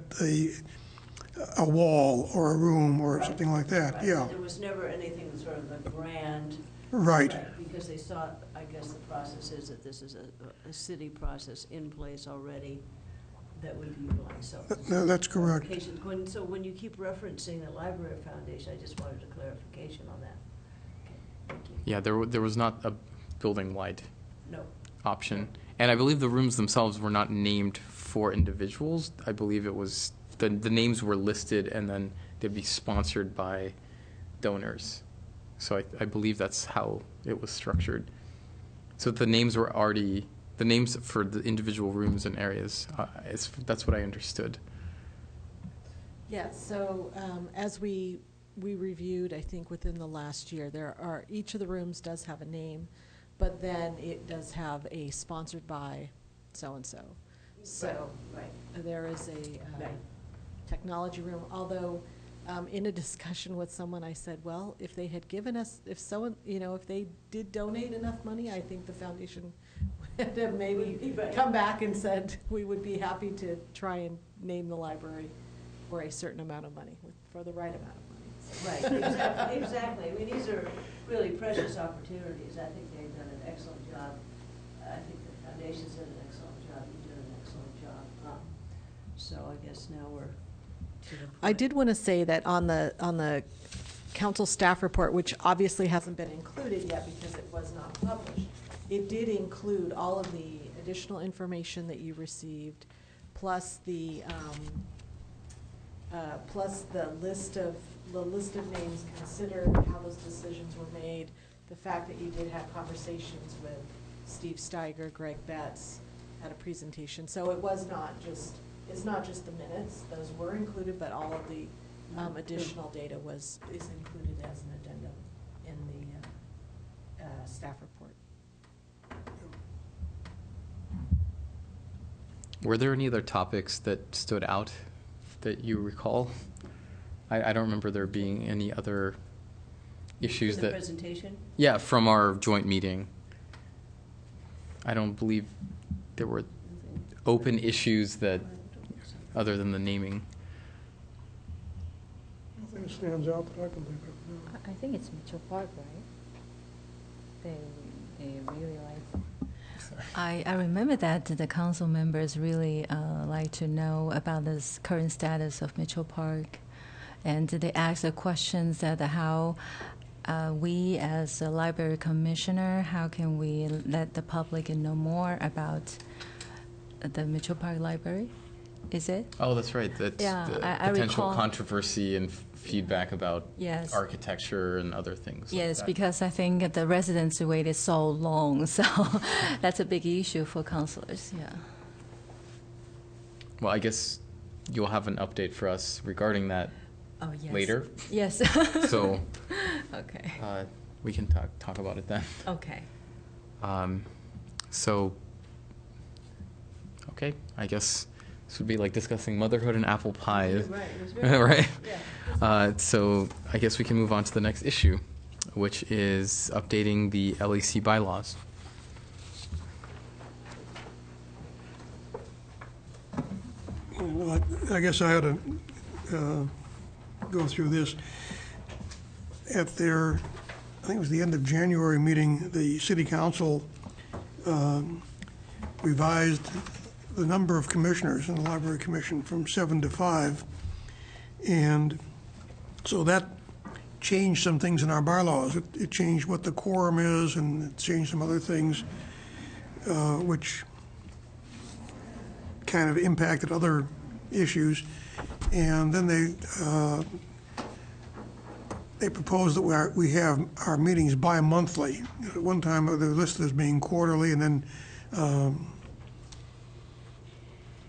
a wall or a room or something like that, Right. yeah. There was never anything sort of the grand. Right. Because they saw, I guess the process is that this is a city process in place already that would be utilized, so. No, that's correct. So when you keep referencing the Library Foundation, I just wanted a clarification on that. Okay, thank you. Yeah, there was not a building-wide No. option. And I believe the rooms themselves were not named for individuals. I believe it was, the names were listed, and then they'd be sponsored by donors. So I believe that's how it was structured. So the names were already, the names for the individual rooms and areas, that's what I understood. Yeah, so as we reviewed, I think within the last year, each of the rooms does have a name, but then it does have a sponsored by so-and-so. So Right. there is a Right. technology room, although in a discussion with someone, I said, well, if they had given us, if they did donate enough money, I think the foundation would have maybe come back and said, we would be happy to try and name the library for a certain amount of money, for the right amount of money. Right, exactly. I mean, these are really precious opportunities. I think they've done an excellent job. I think the foundation's done an excellent job. You've done an excellent job. So I guess now we're to the point. I did want to say that on the council staff report, which obviously hasn't been included yet because it was not published, it did include all of the additional information that you received, plus the list of names considered, how those decisions were made, the fact that you did have conversations with Steve Steiger, Greg Betts, had a presentation. So it was not just, it's not just the minutes, those were included, but all of the additional data is included as an addendum in the staff report. Were there any other topics that stood out that you recall? I don't remember there being any other issues In the that... presentation? Yeah, from our joint meeting. I don't believe there were open issues that, other than the naming. Nothing stands out that I can think of. No. I think it's Mitchell Park, right? They really like. I remember that the council members really like to know about this current status of Mitchell Park, and they ask the questions that how we as a library commissioner, how can we let the public know more about the Mitchell Park Library? Is it? Oh, that's right. That's Yeah, the I potential recall. controversy and feedback about Yes. architecture and other things. Yes, like that. because I think the residents waited so long, so that's a big issue for councilors. Yeah. Well, I guess you'll have an update for us regarding that Oh yes. later. Yes. So Okay. we can talk about it then. Okay. So, okay, I guess this would be like discussing motherhood and apple pie. Right, it was very Right? Yeah. So I guess we can move on to the next issue, which is updating the LEC bylaws. Well, I guess I ought to go through this. At their, I think it was the end of January meeting, the city council revised the number of commissioners in the library commission from 7 to 5. And so that changed some things in our bylaws. It changed what the quorum is, and it changed some other things, which kind of impacted other issues. And then they proposed that we have our meetings bi-monthly. At one time, they were listed as being quarterly, and then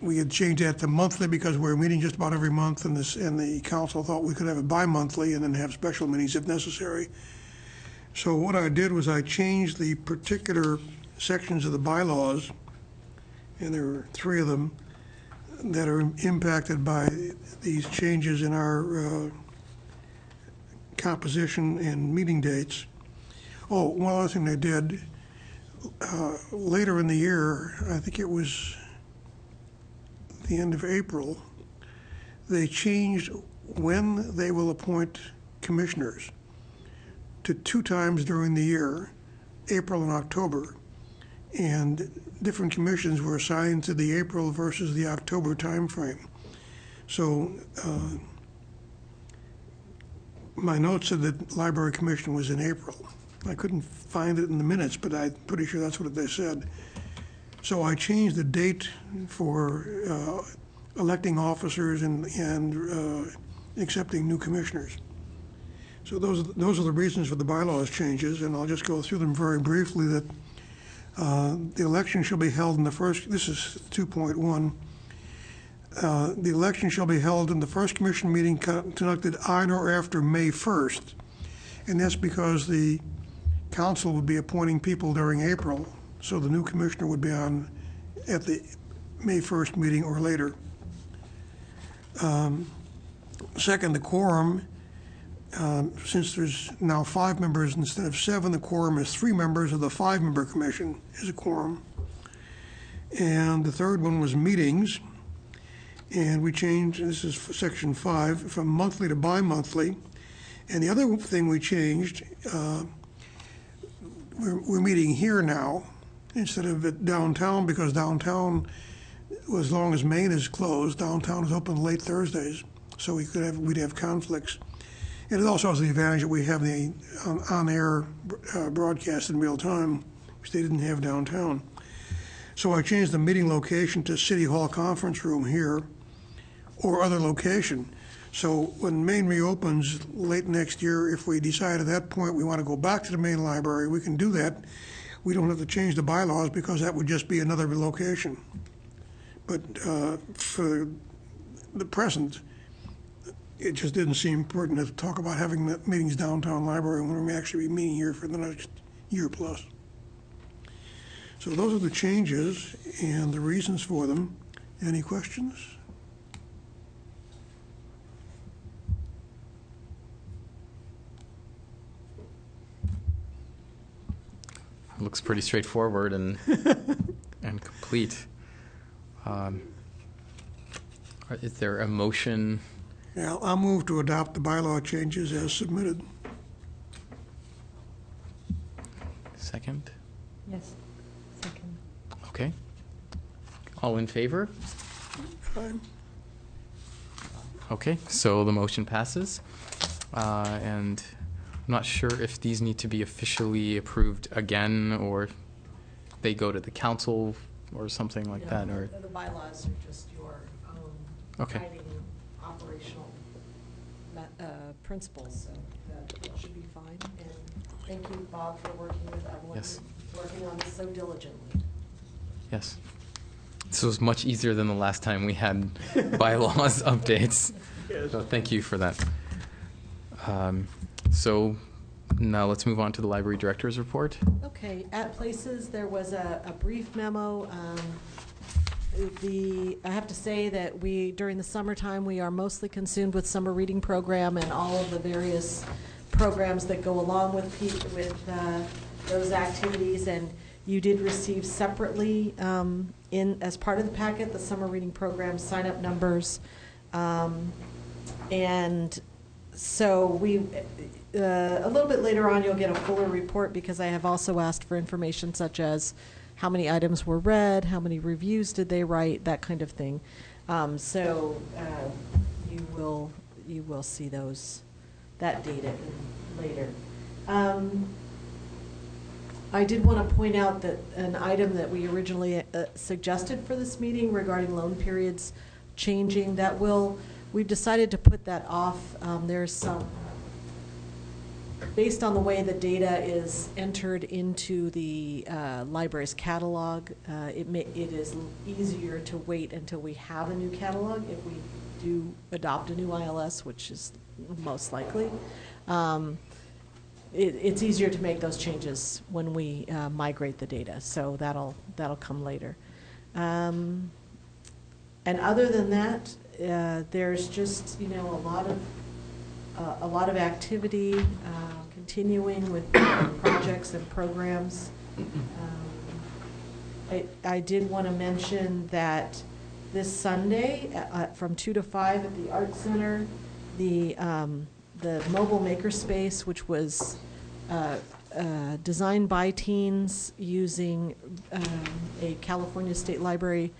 we had changed that to monthly because we were meeting just about every month, and the council thought we could have it bi-monthly and then have special meetings if necessary. So what I did was I changed the particular sections of the bylaws, and there were 3 of them that are impacted by these changes in our composition and meeting dates. Oh, one other thing they did, later in the year, I think it was the end of April, they changed when they will appoint commissioners to 2 times during the year, April and October. And different commissions were assigned to the April versus the October timeframe. So my notes said that library commission was in April. I couldn't find it in the minutes, but I'm pretty sure that's what they said. So I changed the date for electing officers and accepting new commissioners. So those are the reasons for the bylaws changes, and I'll just go through them very briefly. That the election shall be held in the first, this is 2.1, the election shall be held in the first commission meeting conducted on or after May 1st. And that's because the council would be appointing people during April, so the new commissioner would be on at the May 1st meeting or later. Second, the quorum, since there's now 5 members instead of 7, the quorum is 3 members of the 5-member commission is a quorum. And the third one was meetings. And we changed, this is section 5, from monthly to bi-monthly. And the other thing we changed, we're meeting here now instead of at downtown, because downtown, as long as Main is closed, downtown is open late Thursdays, so we'd have conflicts. And it also has the advantage that we have the on-air broadcast in real time, which they didn't have downtown. So I changed the meeting location to City Hall Conference Room here or other location. So when Main reopens late next year, if we decide at that point we want to go back to the main library, we can do that. We don't have to change the bylaws because that would just be another location. But for the present, it just didn't seem pertinent to talk about having meetings downtown library when we actually be meeting here for the next year plus. So those are the changes and the reasons for them. Any questions? Looks pretty straightforward and and complete. Is there a motion? Yeah, I'll move to adopt the bylaw changes as submitted. Second? Yes. Second. Okay. All in favor? Fine. Okay, so the motion passes. And I'm not sure if these need to be officially approved again or if they go to the council or something like that, or The bylaws are just your own Okay. guiding operational principles, so that should be fine. And thank you, Bob, for working with everyone, Yes. working on this so diligently. yes. This was much easier than the last time we had bylaws updates. So thank you for that. So now let's move on to the library director's report. Okay, at Places, there was a brief memo. I have to say that during the summertime, we are mostly consumed with summer reading program and all of the various programs that go along with those activities. And you did receive separately as part of the packet, the summer reading program sign-up numbers. And so a little bit later on, you'll get a fuller report because I have also asked for information such as how many items were read, how many reviews did they write, that kind of thing. So you will see that data later. I did want to point out that an item that we originally suggested for this meeting regarding loan periods changing, we've decided to put that off. There's some, based on the way the data is entered into the library's catalog, it is easier to wait until we have a new catalog if we do adopt a new ILS, which is most likely. It's easier to make those changes when we migrate the data, so that'll come later. And other than that, there's just a lot of activity continuing with projects and programs. I did want to mention that this Sunday from 2 to 5 at the Art Center, the mobile makerspace, which was designed by teens using a California State Library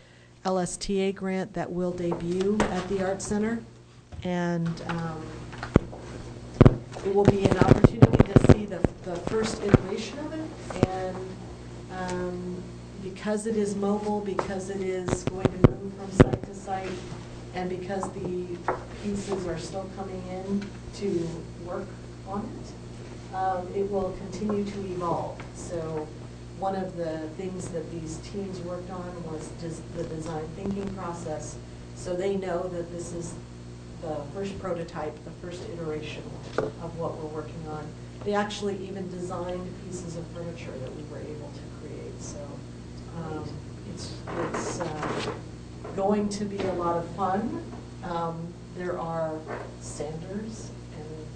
LSTA grant, that will debut at the Art Center. And it will be an opportunity to see the first iteration of it. And because it is mobile, because it is going to move from site to site, and because the pieces are still coming in to work on it, it will continue to evolve. So one of the things that these teams worked on was the design thinking process. So they know that this is the first prototype, the first iteration of what we're working on. They actually even designed pieces of furniture that we were able to create. So it's going to be a lot of fun. There are sanders and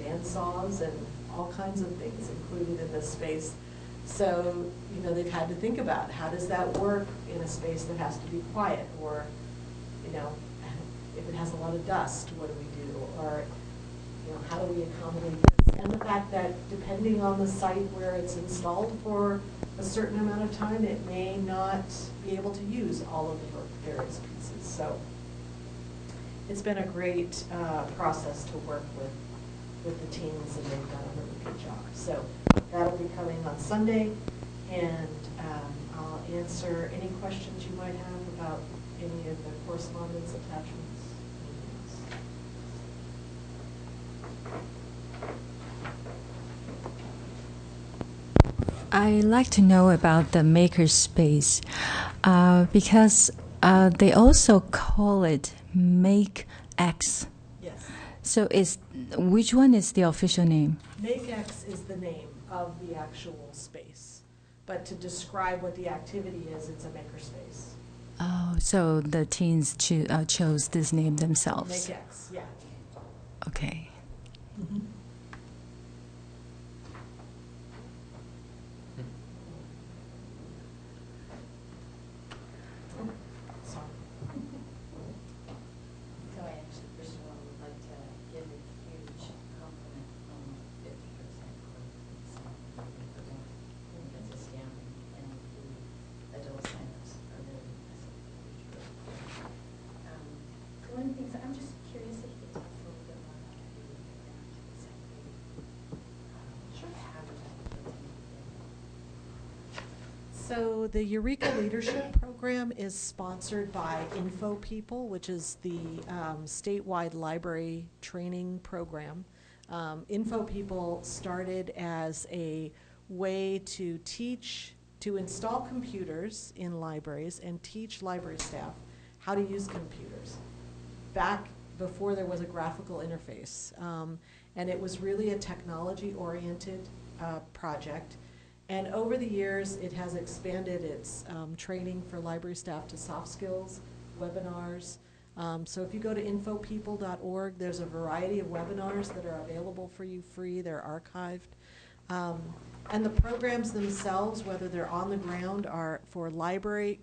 bandsaws and all kinds of things included in this space. So, they've had to think about how does that work in a space that has to be quiet, or, if it has a lot of dust, what do we do? Or how do we accommodate this? And the fact that depending on the site where it's installed for a certain amount of time, it may not be able to use all of the various pieces. So it's been a great process to work with the teams, and they've done a really good job. So that'll be coming on Sunday, and I'll answer any questions you might have about any of the correspondence attachments. I like to know about the makerspace because they also call it MakeX. Yes. So which one is the official name? MakeX is the name of the actual space, but to describe what the activity is, it's a makerspace. Oh, so the teens chose this name themselves. MakeX, yeah. Okay. Mm-hmm. So I actually, first of all, would like to give a huge compliment on 50% growth in the program. I think that's astounding, and the adult signups are really impressive. Huge growth. One of the things, I'm just curious if you could talk a little bit more about the program, exactly how does that fit into So the Eureka Leadership Program is sponsored by Info People, which is the statewide library training program. Info People started as a way to install computers in libraries and teach library staff how to use computers back before there was a graphical interface. And it was really a technology-oriented project. And over the years, it has expanded its training for library staff to soft skills, webinars. So if you go to infopeople.org, there's a variety of webinars that are available for you free. They're archived. And the programs themselves, whether they're on the ground, are for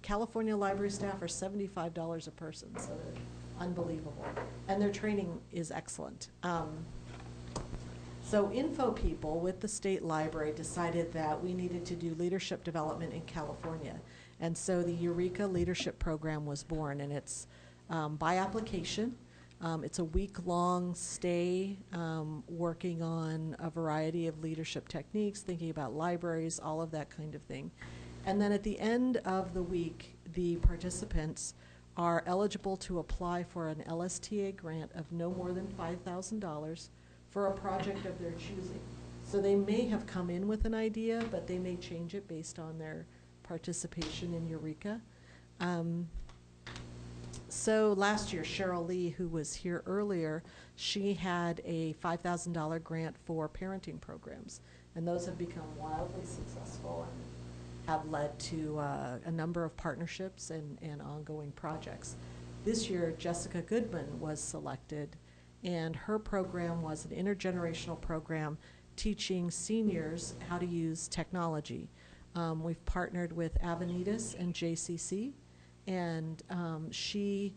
California library staff are $75 a person, so they're unbelievable. And their training is excellent. So Info People with the state library decided that we needed to do leadership development in California. And so the Eureka Leadership Program was born, and it's by application. It's a week-long stay working on a variety of leadership techniques, thinking about libraries, all of that kind of thing. And then at the end of the week, the participants are eligible to apply for an LSTA grant of no more than $5,000 for a project of their choosing. So they may have come in with an idea, but they may change it based on their participation in Eureka. So last year, Cheryl Lee, who was here earlier, she had a $5,000 grant for parenting programs, and those have become wildly successful and have led to a number of partnerships and ongoing projects. This year, Jessica Goodman was selected, and her program was an intergenerational program teaching seniors how to use technology. We've partnered with Avenidas and JCC, and she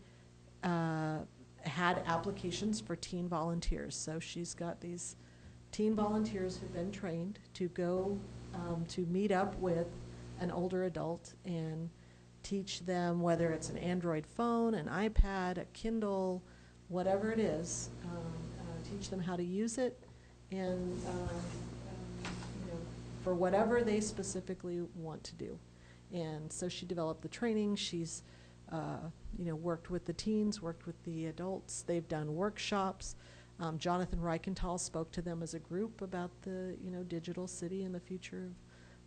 had applications for teen volunteers. So she's got these teen volunteers who've been trained to go to meet up with an older adult and teach them, whether it's an Android phone, an iPad, a Kindle, whatever it is, teach them how to use it, and for whatever they specifically want to do. And so she developed the training. She's worked with the teens, worked with the adults. They've done workshops. Jonathan Reichenthal spoke to them as a group about the digital city and the future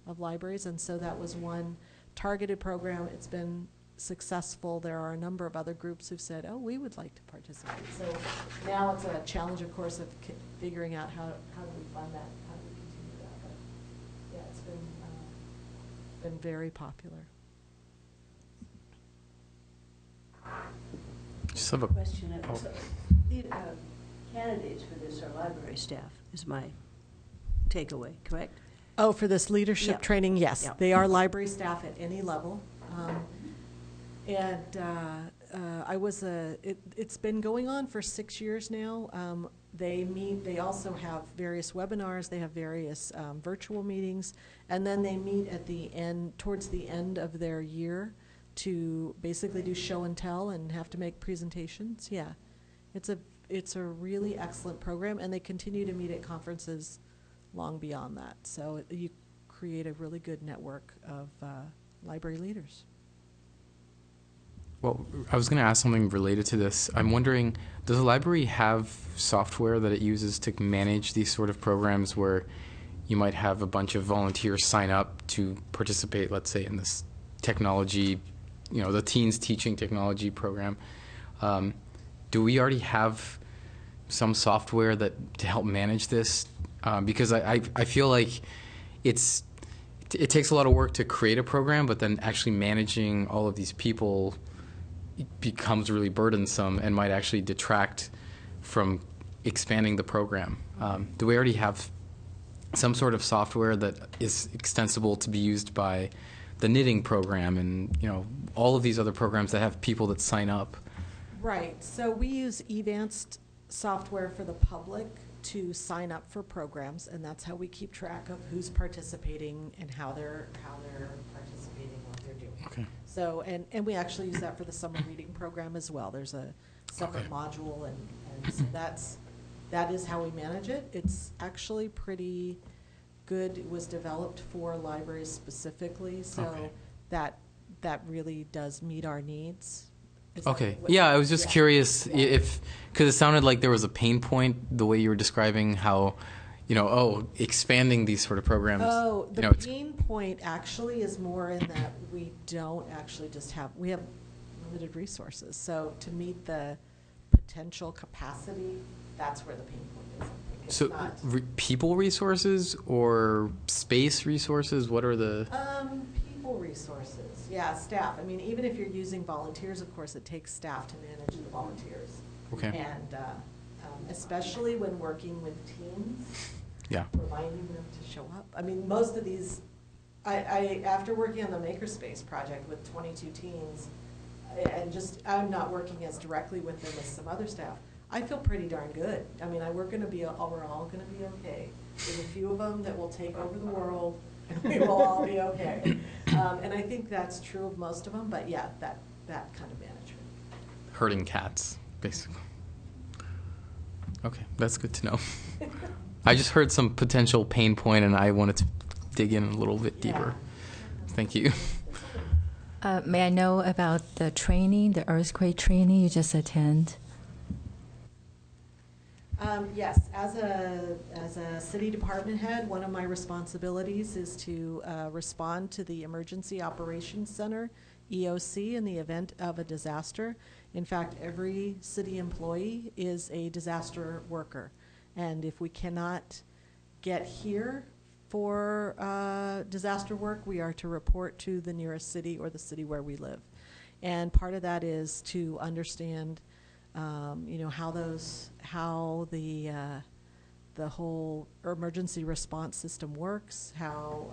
of libraries, and so that was one targeted program. It's been successful. There are a number of other groups who've said, oh, we would like to participate. So now it's a challenge, of course, of figuring out how do we fund that, how do we continue that. But yeah, it's been very popular. Just have a Question. Oh. So, candidates for this are library staff, is my takeaway, correct? Oh, for this leadership Yeah. training, yes. Yeah. They are library staff at any level. It's been going on for 6 years now. they meet, they also have various webinars, they have various virtual meetings, and then they meet at the end, towards the end of their year to basically do show and tell and have to make presentations. Yeah, it's a really excellent program, and they continue to meet at conferences long beyond that. So you create a really good network of library leaders. Well, I was going to ask something related to this. I'm wondering, does the library have software that it uses to manage these sort of programs where you might have a bunch of volunteers sign up to participate, let's say, in this technology, the teens teaching technology program? Do we already have some software to help manage this? Because I feel like it takes a lot of work to create a program, but then actually managing all of these people becomes really burdensome and might actually detract from expanding the program. Do we already have some sort of software that is extensible to be used by the knitting program and all of these other programs that have people that sign up? Right. So we use Evanced software for the public to sign up for programs, and that's how we keep track of who's participating and how they're participating, what they're doing. Okay. So, and we actually use that for the summer reading program as well. There's a separate module, and so that is how we manage it. It's actually pretty good. It was developed for libraries specifically, so that really does meet our needs. Okay. Yeah, I was just curious if, because it sounded like there was a pain point the way you were describing how, expanding these sort of programs. Oh, the pain point actually is more in that we don't actually we have limited resources. So to meet the potential capacity, that's where the pain point is. It's so people resources or space resources? What are the... People resources. Yeah, staff. I mean, even if you're using volunteers, of course, it takes staff to manage the volunteers. Okay. And especially when working with teens, reminding them to show up. I mean, most of these, I after working on the Makerspace project with 22 teens, and I'm not working as directly with them as some other staff, I feel pretty darn good. I mean, we're all going to be okay. There's a few of them that will take over the world, and we will all be okay. And I think that's true of most of them, but yeah, that kind of management. Herding cats, basically. Okay, that's good to know. I just heard some potential pain point, and I wanted to dig in a little bit deeper. Thank you. May I know about the training, the earthquake training you just attend? Yes, as a city department head, one of my responsibilities is to respond to the Emergency Operations Center, EOC, in the event of a disaster. In fact, every city employee is a disaster worker. And if we cannot get here for disaster work, we are to report to the nearest city or the city where we live. And part of that is to understand how the whole emergency response system works, how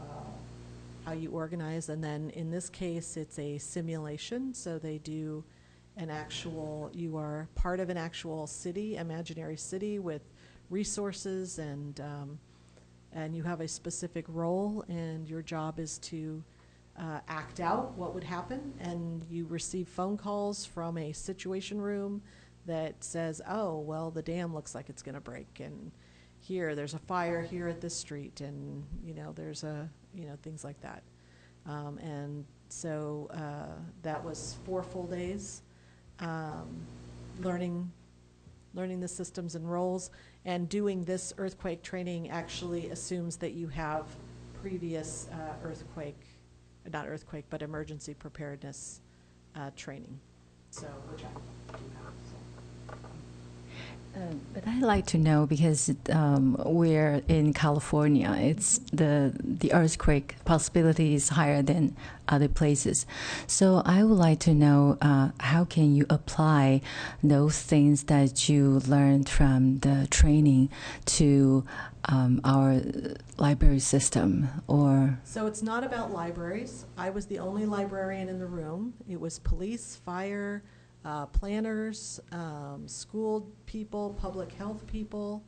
you organize, and then in this case it's a simulation. So they do you are part of an actual city, imaginary city with resources, and you have a specific role, and your job is to act out what would happen, and you receive phone calls from a situation room that says, oh, well, the dam looks like it's going to break, and there's a fire here at this street, and there's things like that. And so that was 4 full days, learning the systems and roles, and doing this earthquake training actually assumes that you have previous emergency preparedness training. So, which I do have. But I'd like to know, because we're in California, it's the earthquake possibility is higher than other places. So I would like to know how can you apply those things that you learned from the training to our library system, or? So it's not about libraries. I was the only librarian in the room. It was police, fire, planners, school people, public health people,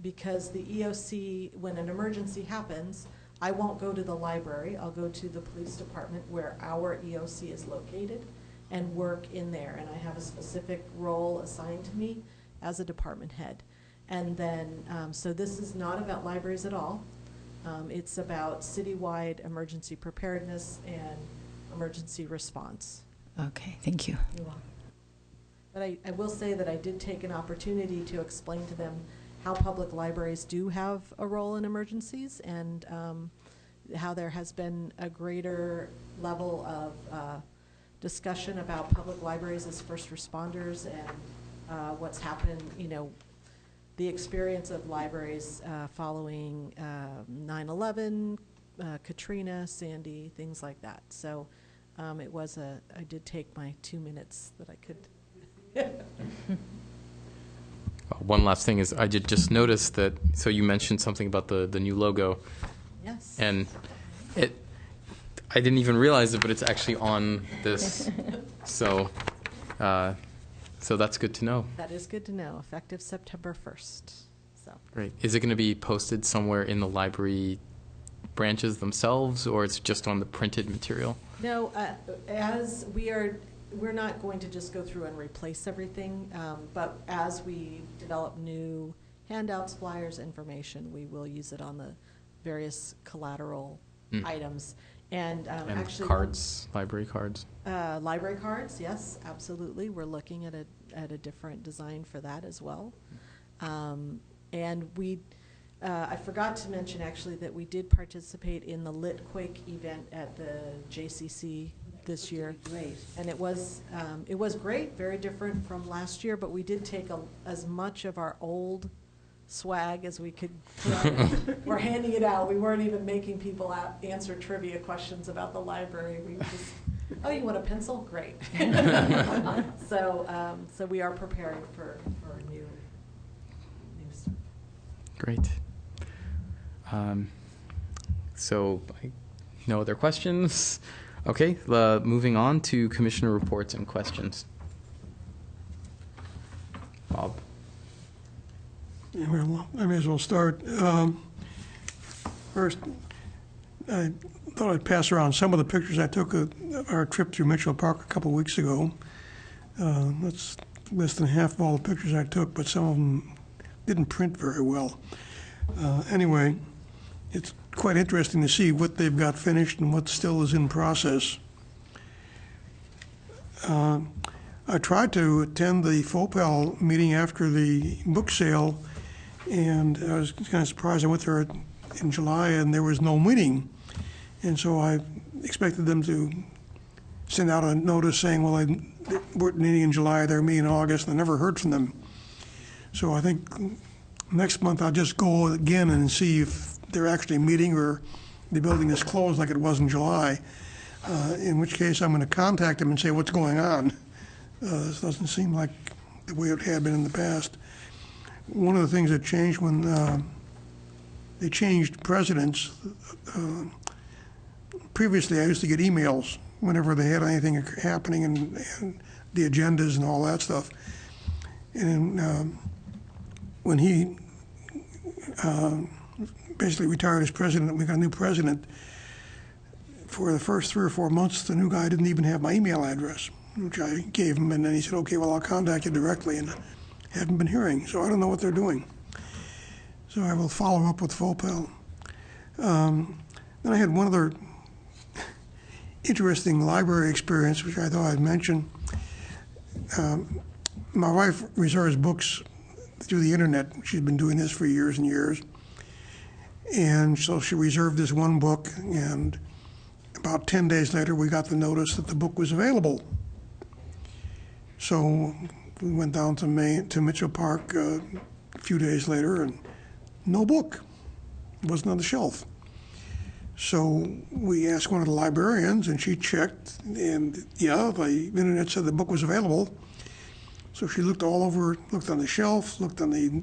because the EOC, when an emergency happens, I won't go to the library. I'll go to the police department where our EOC is located and work in there. And I have a specific role assigned to me as a department head. And then, so this is not about libraries at all. It's about citywide emergency preparedness and emergency response. Okay, thank you. You're welcome. But I will say that I did take an opportunity to explain to them how public libraries do have a role in emergencies, and how there has been a greater level of discussion about public libraries as first responders, and what's happened, you know, the experience of libraries following 9/11, Katrina, Sandy, things like that. So it was I did take my 2 minutes that I could. One last thing is I did just notice that, so you mentioned something about the new logo. Yes. And I didn't even realize it, but it's actually on this. So that's good to know. That is good to know, effective September 1st. So. Great. Is it going to be posted somewhere in the library branches themselves, or it's just on the printed material? No, as we're not going to just go through and replace everything, but as we develop new handouts, flyers, information, we will use it on the various collateral items. And actually, cards, library cards. Library cards, yes, absolutely. We're looking at a different design for that as well. And I forgot to mention actually that we did participate in the Litquake event at the JCC this year. Great. And it was great, very different from last year, but we did take as much of our old swag as we could. We're handing it out. We weren't even making people answer trivia questions about the library. We just, oh, you want a pencil? Great. So we are preparing for new stuff. Great. So no other questions? Okay, moving on to commissioner reports and questions. Bob. Yeah, well, I may as well start. First, I thought I'd pass around some of the pictures I took of our trip through Mitchell Park a couple weeks ago. That's less than half of all the pictures I took, but some of them didn't print very well. Anyway, it's quite interesting to see what they've got finished and what still is in process. I tried to attend the FOPEL meeting after the book sale, and I was kind of surprised. I went there in July and there was no meeting. And so I expected them to send out a notice saying, well, they weren't meeting in July, they're meeting in August, and I never heard from them. So I think next month I'll just go again and see if they're actually meeting or the building is closed like it was in July, in which case I'm going to contact them and say what's going on. This doesn't seem like the way it had been in the past. One of the things that changed when they changed presidents, previously I used to get emails whenever they had anything happening and the agendas and all that stuff. And when he basically retired as president, we got a new president. For the first 3 or 4 months, the new guy didn't even have my email address, which I gave him, and then he said, okay, well, I'll contact you directly, and haven't been hearing, so I don't know what they're doing. So I will follow up with FOPEL. Then I had one other interesting library experience, which I thought I'd mention. My wife reserves books through the internet. She's been doing this for years and years. And so she reserved this one book, and about 10 days later, we got the notice that the book was available. So we went down to Mitchell Park a few days later, and no book. It wasn't on the shelf. So we asked one of the librarians, and she checked, and yeah, the internet said the book was available. So she looked all over, looked on the shelf, looked on the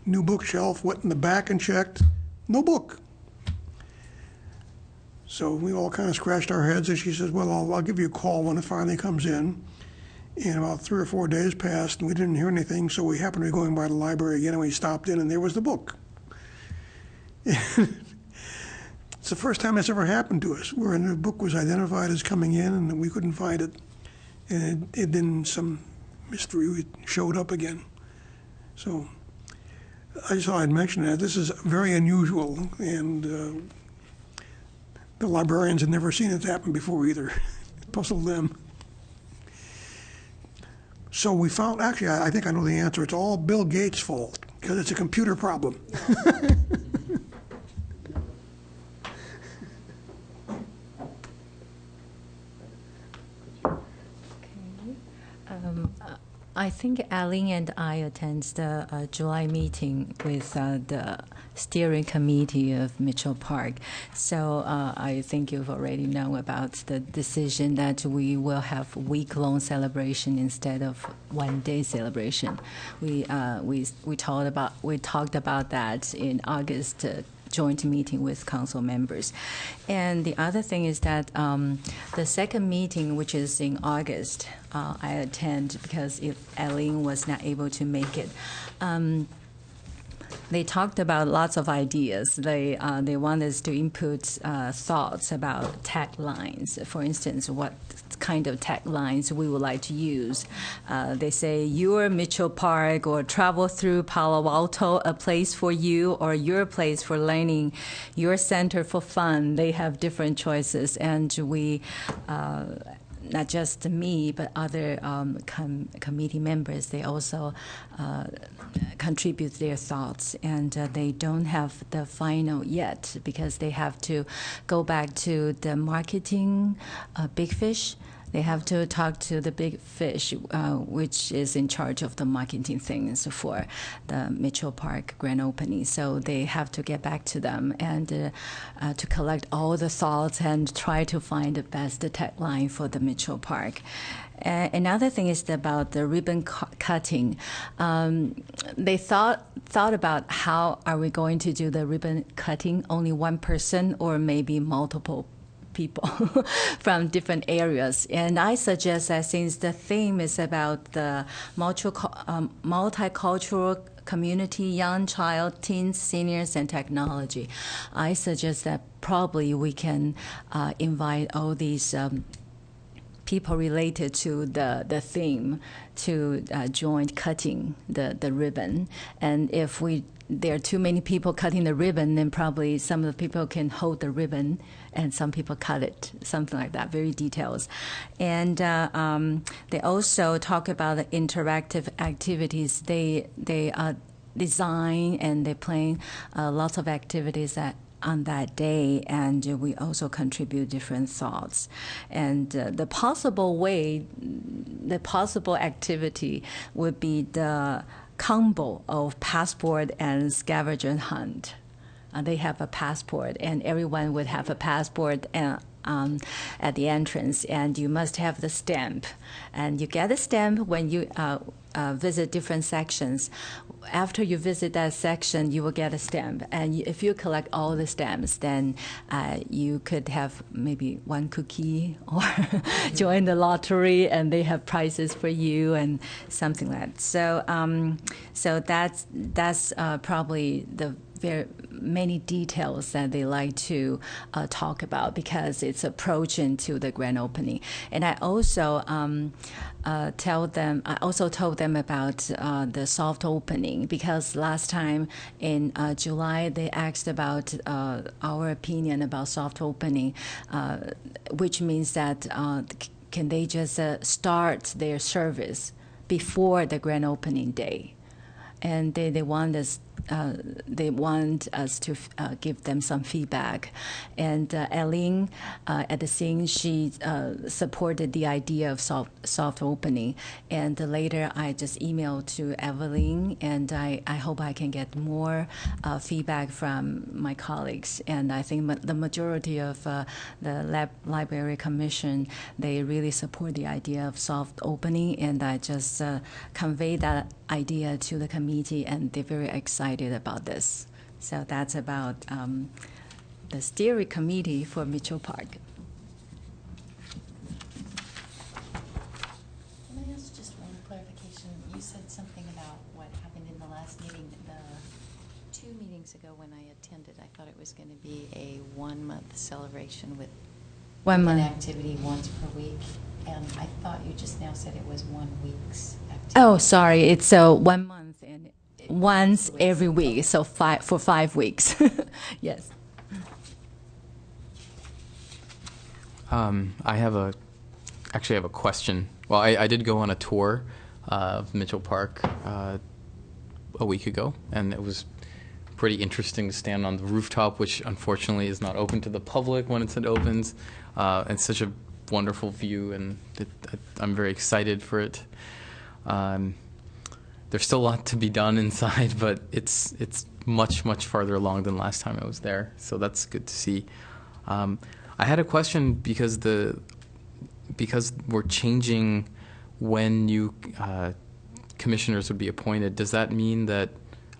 new bookshelf, went in the back and checked, no book. So we all kind of scratched our heads, and she says, well, I'll give you a call when it finally comes in. And about 3 or 4 days passed, and we didn't hear anything, so we happened to be going by the library again, and we stopped in, and there was the book. It's the first time that's ever happened to us, where the book was identified as coming in, and we couldn't find it. And it then some mystery, it showed up again. So I just thought I'd mention that. This is very unusual, and the librarians had never seen it happen before either. It puzzled them. So we found, actually, I think I know the answer. It's all Bill Gates' fault, because it's a computer problem. I think Aline and I attend the July meeting with the steering committee of Mitchell Park. So I think you've already known about the decision that we will have week-long celebration instead of one-day celebration. We talked about that in August. Joint meeting with council members. And the other thing is that the second meeting, which is in August, I attend because if Eileen was not able to make it. They talked about lots of ideas. They want us to input thoughts about taglines. For instance, what kind of taglines we would like to use. They say, your Mitchell Park or travel through Palo Alto, a place for you, or your place for learning, your center for fun. They have different choices, and we not just me, but other committee members, they also contribute their thoughts, and they don't have the final yet because they have to go back to the marketing big fish. They have to talk to the big fish, which is in charge of the marketing things for the Mitchell Park grand opening. So they have to get back to them and to collect all the thoughts and try to find the best tagline for the Mitchell Park. Another thing is about the ribbon cutting. They thought about how are we going to do the ribbon cutting, only one person or maybe multiple people from different areas. And I suggest that since the theme is about the multicultural community, young child, teens, seniors, and technology, I suggest that probably we can invite all these people related to the theme to join cutting the ribbon. And if there are too many people cutting the ribbon, then probably some of the people can hold the ribbon and some people cut it, something like that, very details. And they also talk about the interactive activities. They design and they plan lots of activities on that day, and we also contribute different thoughts. And the possible activity would be the combo of passport and scavenger hunt. They have a passport, and everyone would have a passport at the entrance, and you must have the stamp. And you get a stamp when you visit different sections. After you visit that section, you will get a stamp. And if you collect all the stamps, then you could have maybe one cookie or join the lottery, and they have prizes for you and something like that. So that's probably the very many details that they like to talk about because it's approaching to the grand opening. And I also told them about the soft opening because last time in July they asked about our opinion about soft opening, which means that can they just start their service before the grand opening day, and they want us. They want us to give them some feedback. And Eileen, at the scene, she supported the idea of soft opening. And later, I just emailed to Evelyn, and I hope I can get more feedback from my colleagues. And I think the majority of the Library Commission, they really support the idea of soft opening, and I just conveyed that idea to the committee, and they're very excited about this. So that's about the steering committee for Mitchell Park. Can I ask just one clarification? You said something about what happened in the last meeting, the 2 meetings ago when I attended. I thought it was going to be a 1-month celebration with 1 an month. activity once per week. And I thought you just now said it was 1 week's activity. Oh, sorry. It's 1 month and once every week, so for 5 weeks. Yes. I have actually have a question. Well, I did go on a tour of Mitchell Park a week ago, and it was pretty interesting to stand on the rooftop, which unfortunately is not open to the public when it opens. And such a wonderful view, and I'm very excited for it. There's still a lot to be done inside, but it's much farther along than last time I was there, so that's good to see. I had a question because we're changing when new commissioners would be appointed. Does that mean that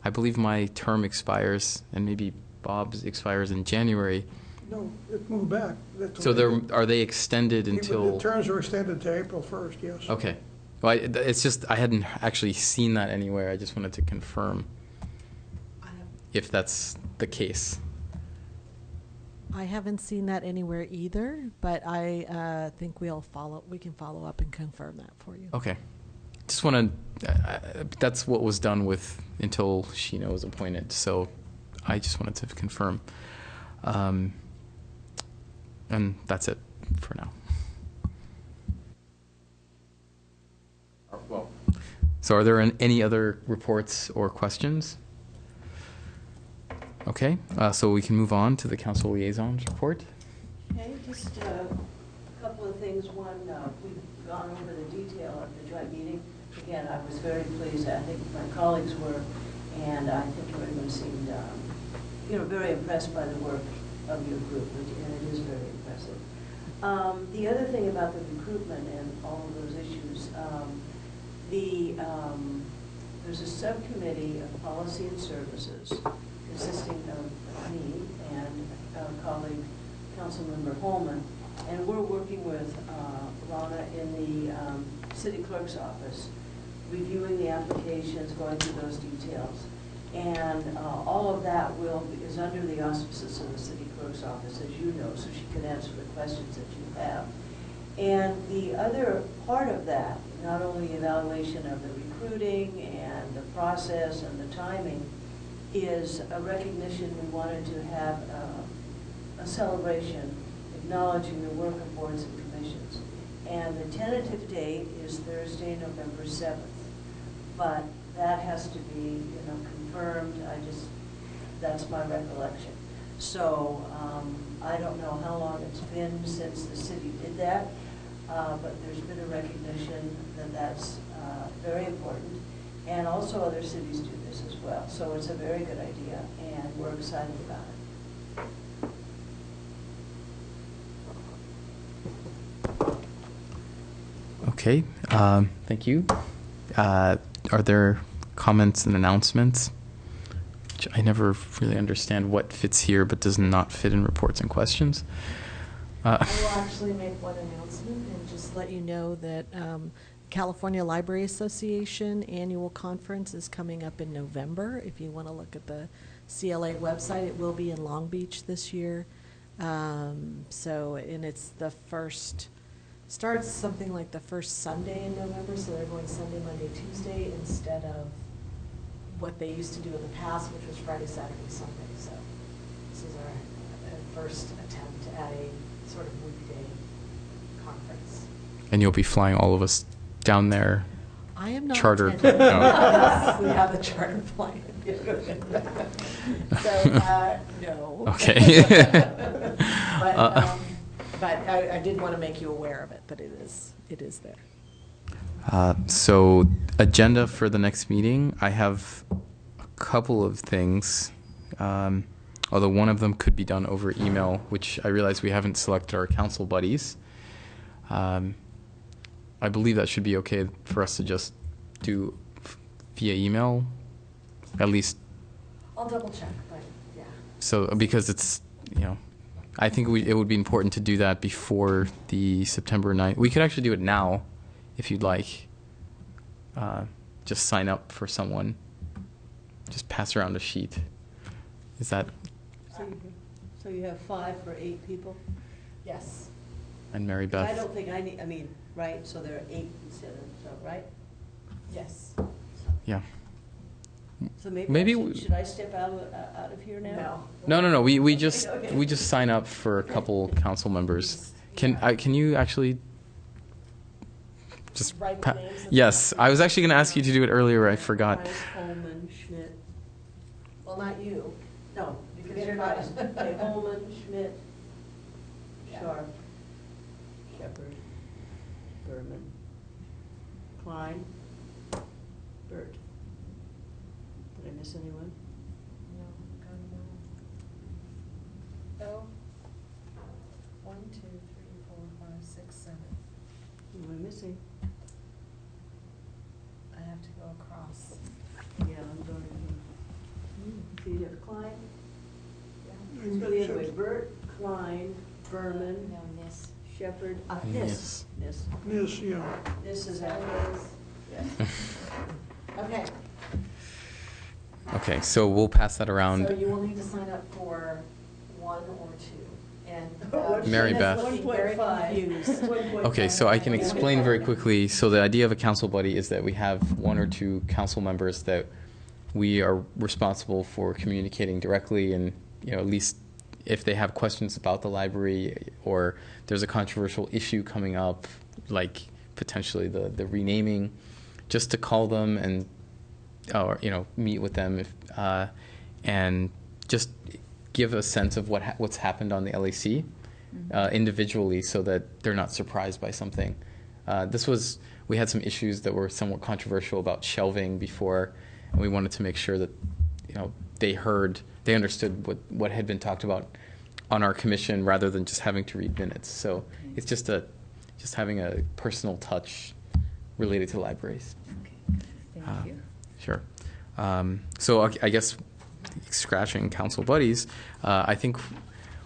I believe my term expires and maybe Bob's expires in January? No, it moved back. So are they extended until? The terms are extended to April 1st, yes. Okay. Well, it's just I hadn't actually seen that anywhere. I just wanted to confirm if that's the case. I haven't seen that anywhere either, but I think we can follow up and confirm that for you. Okay. Just want to. That's what was done with until Sheena was appointed. So I just wanted to confirm. And that's it for now. Well, so are there any other reports or questions? Okay, so we can move on to the council liaisons report. Okay, just a couple of things. One, we've gone over the detail of the joint meeting. Again, I was very pleased. I think my colleagues were, and I think everyone seemed, very impressed by the work of your group, and it is very impressive. The other thing about the recruitment and all of those issues, there's a subcommittee of policy and services consisting of me and our colleague, Councilmember Holman, and we're working with Rana in the city clerk's office, reviewing the applications, going through those details. And all of that is under the auspices of the city clerk's office, as you know, so she can answer the questions that you have. And the other part of that, not only evaluation of the recruiting and the process and the timing, is a recognition we wanted to have a celebration acknowledging the work of boards and commissions. And the tentative date is Thursday, November 7th. But that has to be, confirmed. That's my recollection. So I don't know how long it's been since the city did that, but there's been a recognition that that's very important. And also other cities do this as well. So it's a very good idea, and we're excited about it. Okay, thank you. Are there comments and announcements? Which I never really understand what fits here but does not fit in reports and questions. I will actually make one announcement and just let you know that California Library Association Annual Conference is coming up in November. If you want to look at the CLA website, it will be in Long Beach this year. And it's the first, starts something like the first Sunday in November, so they're going Sunday, Monday, Tuesday instead of what they used to do in the past, which was Friday, Saturday, Sunday. So this is our first attempt at a sort of weekday conference. And you'll be flying all of us down there. I am not chartered. attending. No. Yes, we have a charter flight. So, no. Okay. But I did want to make you aware of it, that it is there. So agenda for the next meeting, I have a couple of things, although one of them could be done over email, which I realize we haven't selected our council buddies. I believe that should be okay for us to just do via email, at least. I'll double check, but yeah. So because it's I think it would be important to do that before the September 9th. We could actually do it now, if you'd like. Just sign up for someone. Just pass around a sheet. Is that? So you have 5 for 8 people? Yes. And Mary 'Cause Beth. I don't think I need, right, so there are 8 instead of, so, right? Yes. Yeah. So maybe, Maybe should I step out of here now? No. We just Okay. we just sign up for a couple council members. Can you actually just Write the names and yes, stuff. I was actually going to ask you to do it earlier. I forgot. Price, Holman, Schmidt. Well, not you. No, Because you're not. Okay, Holman, Schmidt, Yeah. Sharp, Shepherd, Berman, Klein, Burt. Did I miss anyone? No, oh, 1, 2, 3, 4, 5, 6, 7. Who am I missing? I have to go across. Yeah, I'm going to. So you have Klein? Yeah. Let's go the other way. Burt, Klein, Berman, No, Nis. Shepherd, Nis. Nis. Yes, yeah. This is after. Okay, Okay, so we'll pass that around. so you will need to sign up for 1 or 2. And Mary Shannon's Beth. looking very 1.5. confused. Okay, so I can explain very quickly. So the idea of a council buddy is that we have 1 or 2 council members that we are responsible for communicating directly, and at least if they have questions about the library or there's a controversial issue coming up, like potentially the renaming, just to call them and or meet with them and just give a sense of what's happened on the LAC individually, so that they're not surprised by something. We had some issues that were somewhat controversial about shelving before, and we wanted to make sure that they understood what had been talked about on our commission, rather than just having to read minutes. So it's just having a personal touch related to libraries. Okay, thank you. Sure. So I guess scratching council buddies, I think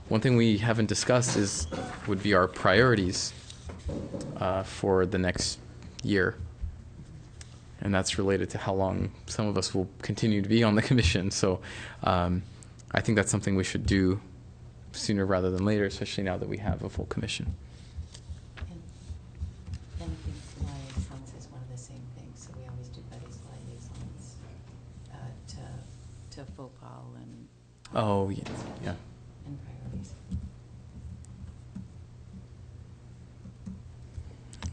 one thing we haven't discussed would be our priorities for the next year. And that's related to how long some of us will continue to be on the commission. So I think that's something we should do sooner rather than later, especially now that we have a full commission. And I think liaisons is one of the same things, so we always do buddies liaisons to FOPAL and. Oh, yeah. Yeah. And priorities.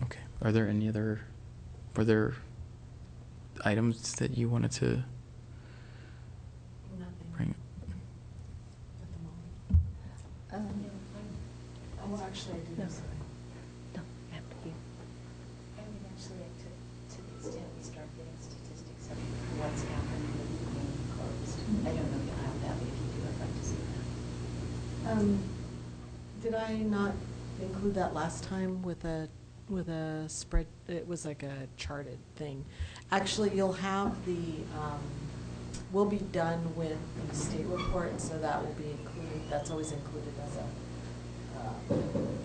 Okay. Were there items that you wanted to Nothing bring? at the moment. Oh, actually, I do No. have something. No, after you. I would actually like to the extent we start getting statistics of what's happened with being closed. I don't know if you'll have that, but if you do, I'd like to see that. Did I not include that last time with a spread? It was like a charted thing. Actually, you'll have we'll be done with the state report, so that will be included. That's always included as a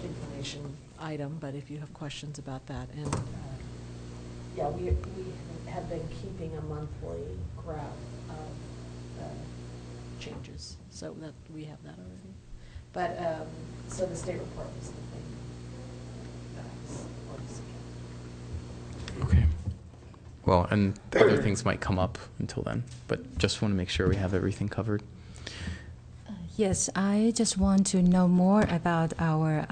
information item, but if you have questions about that. And yeah, we have been keeping a monthly graph of changes, so that we have that already. But so the state report was the thing that I was wanting to see. Okay. Well, and other things might come up until then, but just want to make sure we have everything covered. Yes, I just want to know more about our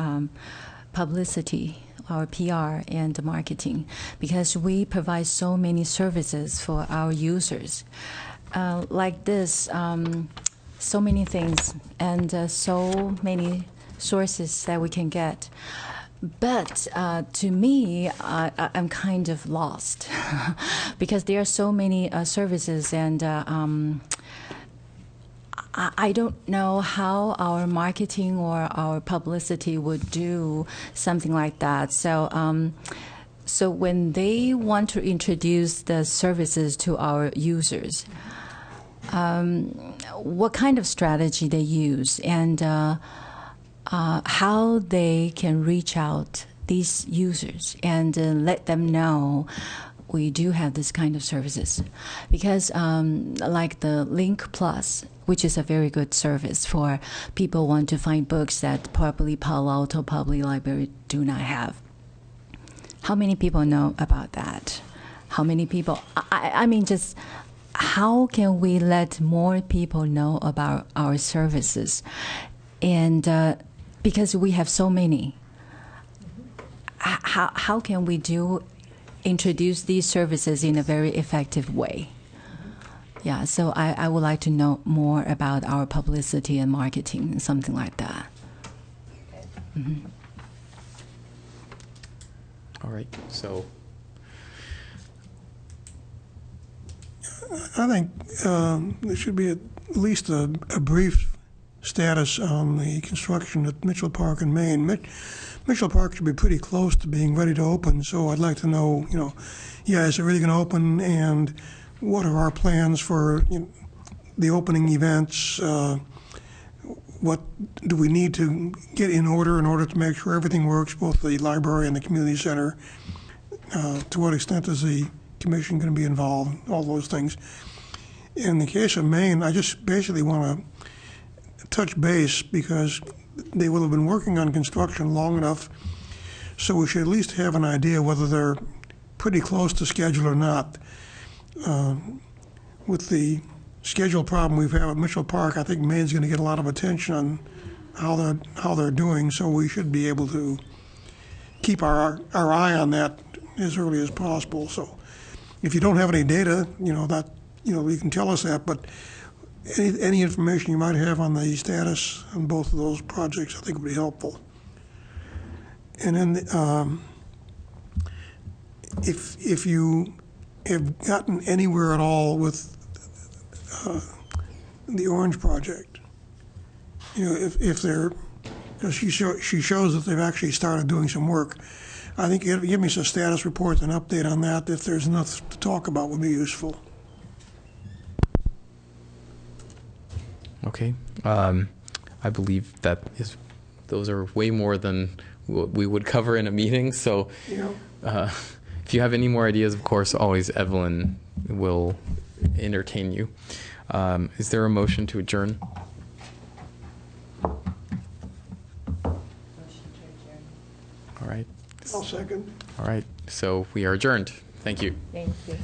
publicity, our PR and marketing, because we provide so many services for our users. Like this, so many things and so many sources that we can get. But to me, I'm kind of lost because there are so many services, and I don't know how our marketing or our publicity would do something like that. So, so when they want to introduce the services to our users, what kind of strategy they use and how they can reach out these users and let them know we do have this kind of services. Because like the Link Plus, which is a very good service for people who want to find books that probably Palo Alto Public Library do not have. How many people know about that? How many people, I mean, just how can we let more people know about our services? And because we have so many, how can we introduce these services in a very effective way? Yeah, so I would like to know more about our publicity and marketing, something like that. Mm-hmm. All right, so I think there should be at least a brief status on the construction at Mitchell Park in Maine. Mitchell Park should be pretty close to being ready to open, so I'd like to know, yeah, is it really going to open, and what are our plans for the opening events? What do we need to get in order to make sure everything works, both the library and the community center? To what extent is the commission going to be involved? All those things. In the case of Maine, I just basically want to touch base because they will have been working on construction long enough, so we should at least have an idea whether they're pretty close to schedule or not. With the schedule problem we've had at Mitchell Park, I think Maine's going to get a lot of attention on how they're doing, so we should be able to keep our eye on that as early as possible. So if you don't have any data, you can tell us that, but any information you might have on the status on both of those projects, I think would be helpful. And then if you have gotten anywhere at all with the Orange project, if they're, because she shows that they've actually started doing some work. I think give me some status reports and update on that. If there's enough to talk about, would be useful. okay. I believe those are way more than what we would cover in a meeting. So if you have any more ideas, of course, always Evelyn will entertain you. Is there a motion to adjourn? Motion to adjourn. All right. I'll second. All right. So we are adjourned. Thank you. Thank you.